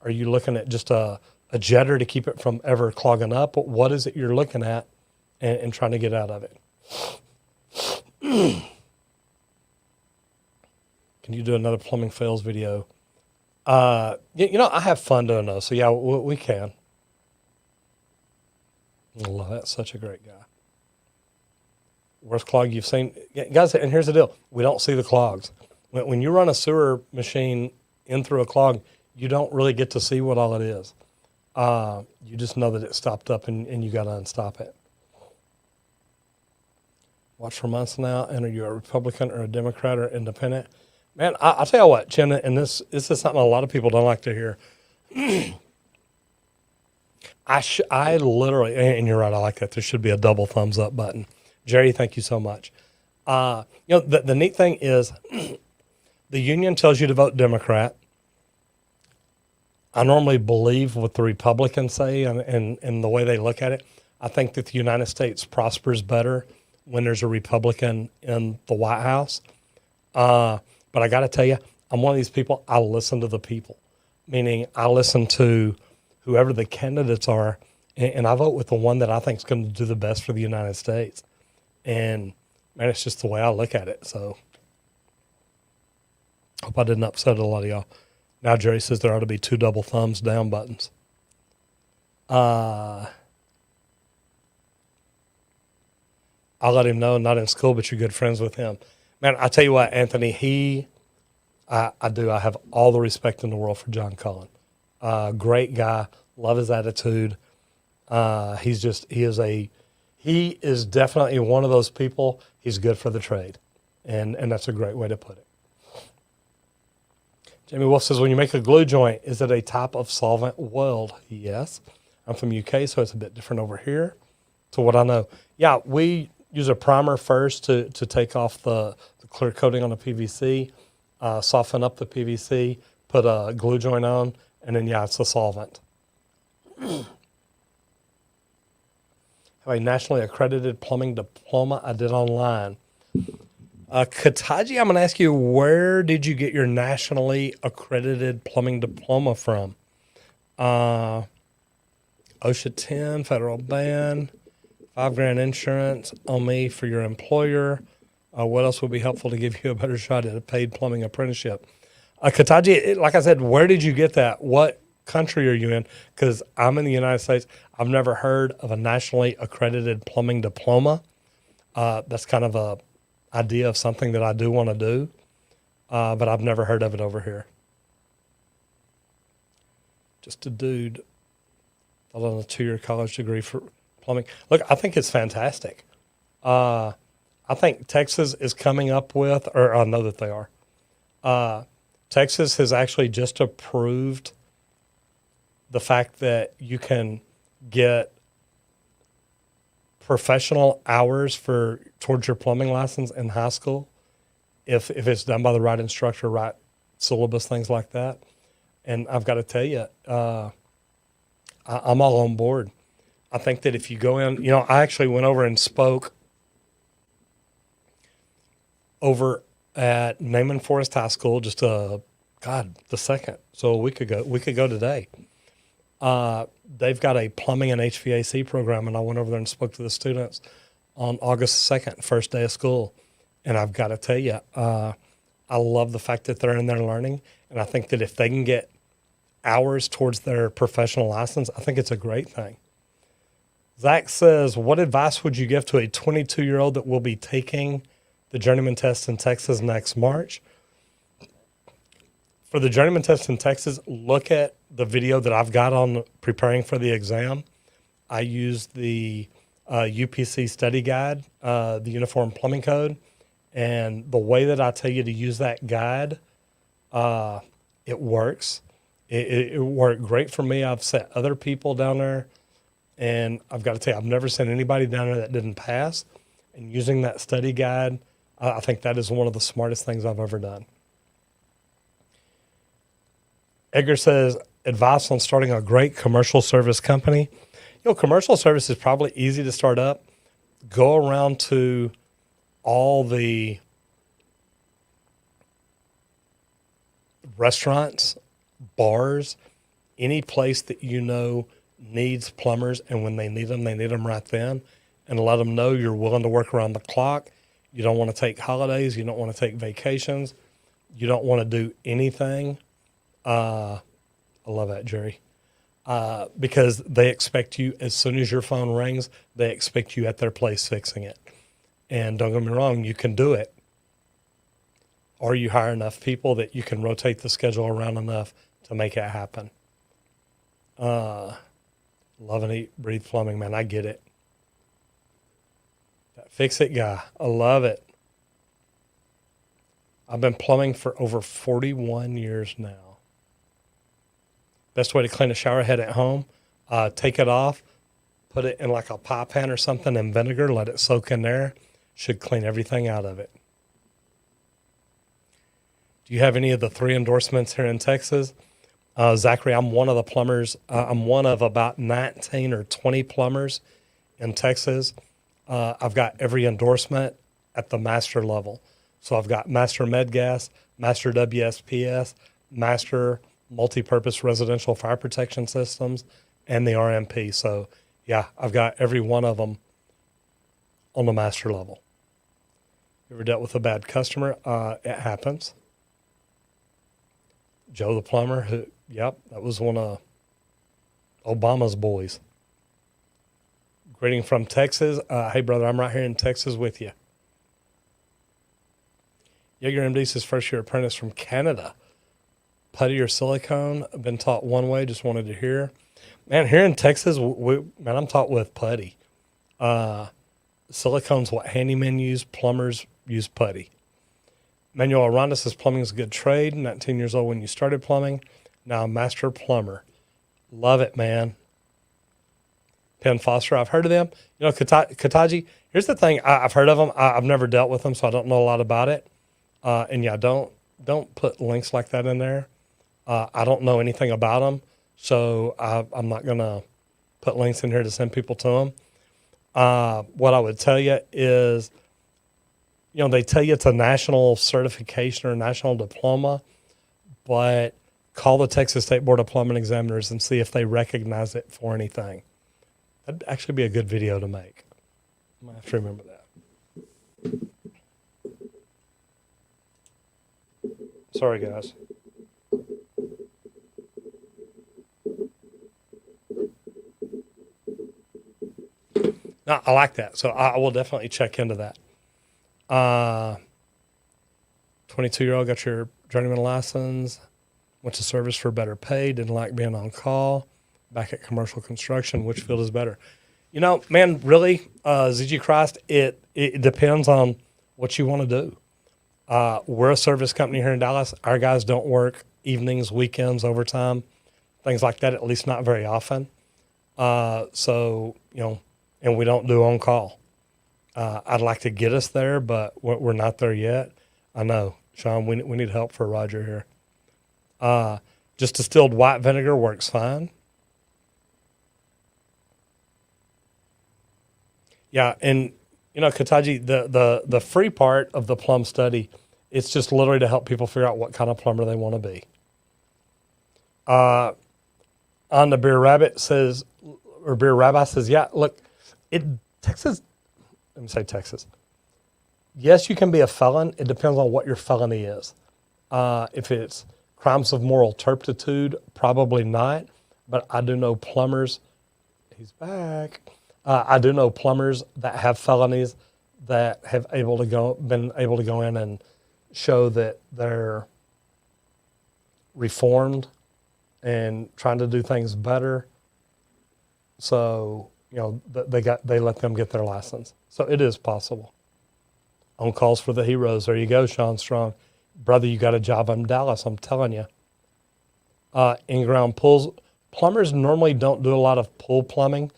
Are you looking at just a jetter to keep it from ever clogging up? What is it you're looking at and trying to get out of it? Can you do another plumbing fails video? I have fun doing those. So yeah, we can. Oh, that's such a great guy. Worst clog you've seen, guys. And here's the deal: we don't see the clogs. When you run a sewer machine in through a clog, you don't really get to see what all it is. You just know that it stopped up, and you got to unstop it. Watch for months now. And are you a Republican or a Democrat or independent? Man, I'll tell you what, Chen, and this is something a lot of people don't like to hear. I literally, and you're right, I like that. There should be a double thumbs up button. Jerry, thank you so much. The neat thing is the union tells you to vote Democrat. I normally believe what the Republicans say and the way they look at it. I think that the United States prospers better when there's a Republican in the White House. But I got to tell you, I'm one of these people, I listen to the people, meaning I listen to whoever the candidates are, and I vote with the one that I think is going to do the best for the United States. And, man, it's just the way I look at it. So hope I didn't upset a lot of y'all. Now Jerry says there ought to be 2 double thumbs down buttons. I'll let him know, not in school, but you're good friends with him. Man, I tell you what, Anthony, I do. I have all the respect in the world for John Cullen. Great guy. Love his attitude. He is definitely one of those people. He's good for the trade. And that's a great way to put it. Jamie Wolf says, when you make a glue joint, is it a type of solvent weld? Yes. I'm from UK, so it's a bit different over here to what I know. Yeah, we use a primer first to take off the clear coating on the PVC, soften up the PVC, put a glue joint on, and then, yeah, it's a solvent. Have a nationally accredited plumbing diploma I did online. Kataji, I'm going to ask you, where did you get your nationally accredited plumbing diploma from? OSHA 10, federal ban, $5,000 insurance on me for your employer. What else would be helpful to give you a better shot at a paid plumbing apprenticeship? Kataji, like I said, where did you get that? What country are you in? Because I'm in the United States. I've never heard of a nationally accredited plumbing diploma. That's kind of a idea of something that I do want to do, but I've never heard of it over here. Just a dude on a 2-year college degree for plumbing. Look, I think it's fantastic. I think Texas is coming up with, or I know that they are. Texas has actually just approved the fact that you can get professional hours towards your plumbing license in high school if it's done by the right instructor, right syllabus, things like that. And I've got to tell you, I'm all on board. I think that if you go in, I actually went over and spoke over at Naaman Forest High School just the second, so a week ago today. They've got a plumbing and HVAC program, and I went over there and spoke to the students on August 2nd, first day of school. And I've got to tell you, I love the fact that they're in there learning, and I think that if they can get hours towards their professional license, I think it's a great thing. Zach says, what advice would you give to a 22-year-old that will be taking the journeyman test in Texas next March? For the journeyman test in Texas, look at the video that I've got on preparing for the exam. I use the UPC study guide, the Uniform Plumbing Code, and the way that I tell you to use that guide, it works. It worked great for me. I've sent other people down there, and I've got to tell you, I've never sent anybody down there that didn't pass. And using that study guide, I think that is one of the smartest things I've ever done. Edgar says, advice on starting a great commercial service company. Commercial service is probably easy to start up. Go around to all the restaurants, bars, any place that needs plumbers, and when they need them right then, and let them know you're willing to work around the clock. You don't want to take holidays. You don't want to take vacations. You don't want to do anything. I love that, Jerry. Because they expect you, as soon as your phone rings, they expect you at their place fixing it. And don't get me wrong, you can do it. Or you hire enough people that you can rotate the schedule around enough to make it happen. Love and eat, breathe plumbing, man. I get it. That fix it guy. I love it. I've been plumbing for over 41 years now. Best way to clean a shower head at home, take it off, put it in like a pie pan or something in vinegar, let it soak in there. Should clean everything out of it. Do you have any of the 3 endorsements here in Texas? Zachary, I'm one of the plumbers. I'm one of about 19 or 20 plumbers in Texas. I've got every endorsement at the master level. So I've got Master MedGas, Master WSPS, Master Multipurpose Residential Fire Protection Systems, and the RMP. So, yeah, I've got every one of them on the master level. You ever dealt with a bad customer? It happens. Joe the plumber, that was one of Obama's boys. Greeting from Texas. Hey, brother, I'm right here in Texas with you. Jaeger MD says first year apprentice from Canada. Putty or silicone? I've been taught one way, just wanted to hear. Man, here in Texas, I'm taught with putty. Silicone's what handymen use, plumbers use putty. Manuel Aranda says plumbing is a good trade. 19 years old when you started plumbing. Now a master plumber. Love it, man. Penn Foster, I've heard of them. You know, Kataji, here's the thing. I've heard of them. I've never dealt with them, so I don't know a lot about it. And yeah, don't put links like that in there. I don't know anything about them, so I'm not going to put links in here to send people to them. What I would tell you is, you know, they tell you it's a national certification or a national diploma, but call the Texas State Board of Plumbing Examiners and see if they recognize it for anything. That'd actually be a good video to make. I have to remember that. Sorry, guys. No, I like that. So I will definitely check into that. 22-year-old got your journeyman license, went to service for better pay, didn't like being on call, back at commercial construction. Which field is better? You know, man, really, ZG Christ, it depends on what you want to do. We're a service company here in Dallas. Our guys don't work evenings, weekends, overtime, things like that, at least not very often. So, you know, and we don't do on call. I'd like to get us there, but we're not there yet. I know, Sean, we need help for Roger here. Just distilled white vinegar works fine. Yeah, and you know, Kataji, the free part of the plum study, it's just literally to help people figure out what kind of plumber they want to be. On the Beer Rabbit says, or Beer Rabbi says, yeah, look, Texas, let me say Texas. Yes, you can be a felon. It depends on what your felony is. If it's crimes of moral turpitude, probably not. But I do know plumbers. He's back. I do know plumbers that have felonies that have been able to go in and show that they're reformed and trying to do things better. So, you know, they let them get their license. So it is possible. On calls for the heroes. There you go, Sean Strong. Brother, you got a job in Dallas, I'm telling you. In-ground pools. Plumbers normally don't do a lot of pool plumbing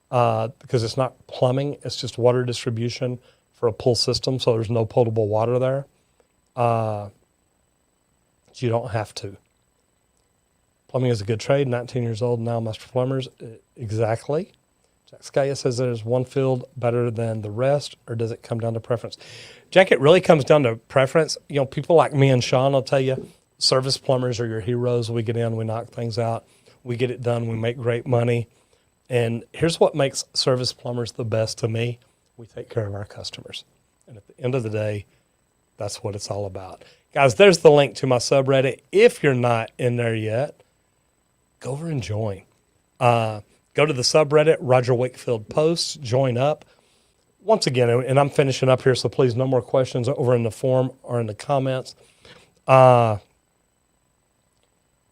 because it's not plumbing. It's just water distribution for a pool system, so there's no potable water there. So you don't have to. Plumbing is a good trade. 19 years old now, master plumbers. Exactly. Jack Skaya says there's one field better than the rest, or does it come down to preference? Jack, it really comes down to preference. You know, people like me and Sean will tell you, service plumbers are your heroes. We get in, we knock things out, we get it done, we make great money. And here's what makes service plumbers the best to me. We take care of our customers. And at the end of the day, that's what it's all about. Guys, there's the link to my subreddit. If you're not in there yet, go over and join. Go to the subreddit, Roger Wakefield Posts, join up. Once again, and I'm finishing up here, so please no more questions over in the forum or in the comments. You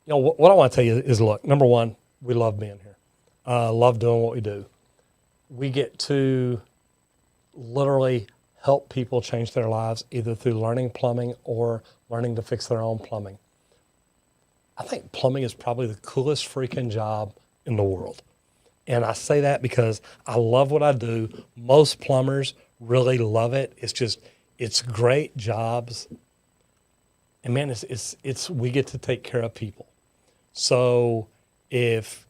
know, what I want to tell you is, look, number one, we love being here. Love doing what we do. We get to literally help people change their lives either through learning plumbing or learning to fix their own plumbing. I think plumbing is probably the coolest freaking job in the world. And I say that because I love what I do. Most plumbers really love it. It's great jobs. And man, we get to take care of people. So if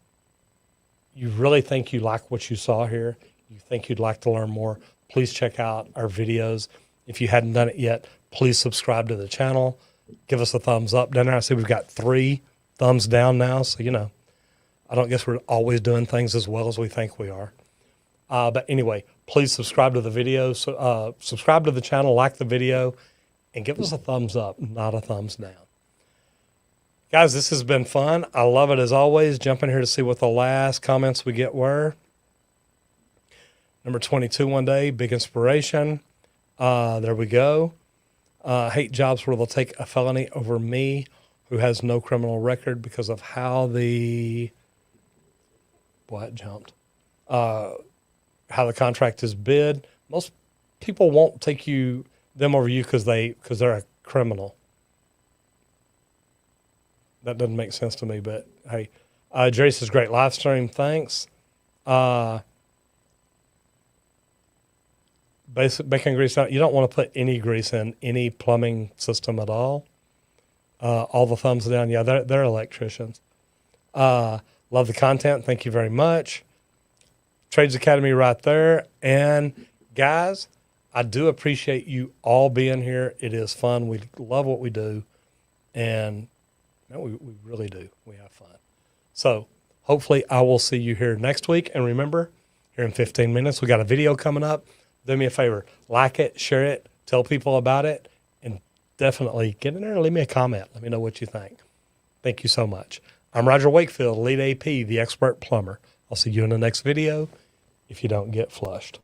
you really think you like what you saw here, you think you'd like to learn more, please check out our videos. If you hadn't done it yet, please subscribe to the channel. Give us a thumbs up down there. I see we've got 3 thumbs down now. So, you know, I don't guess we're always doing things as well as we think we are. But anyway, please subscribe to the video. So, subscribe to the channel, like the video, and give us a thumbs up, not a thumbs down. Guys, this has been fun. I love it as always. Jump in here to see what the last comments we get were. Number 22 one day, big inspiration. There we go. Hate jobs where they'll take a felony over me who has no criminal record because of how the jumped. How the contract is bid. Most people won't take them over you because they're a criminal. That doesn't make sense to me, but hey, Jerry says great live stream. Thanks. Bacon grease out. You don't want to put any grease in any plumbing system at all. All the thumbs down. Yeah, they're electricians. Love the content. Thank you very much. Trades Academy right there. And guys, I do appreciate you all being here. It is fun. We love what we do. And no, we really do. We have fun. So hopefully I will see you here next week. And remember, here in 15 minutes, we got a video coming up. Do me a favor. Like it, share it, tell people about it, and definitely get in there and leave me a comment. Let me know what you think. Thank you so much. I'm Roger Wakefield, Lead AP, the expert plumber. I'll see you in the next video if you don't get flushed.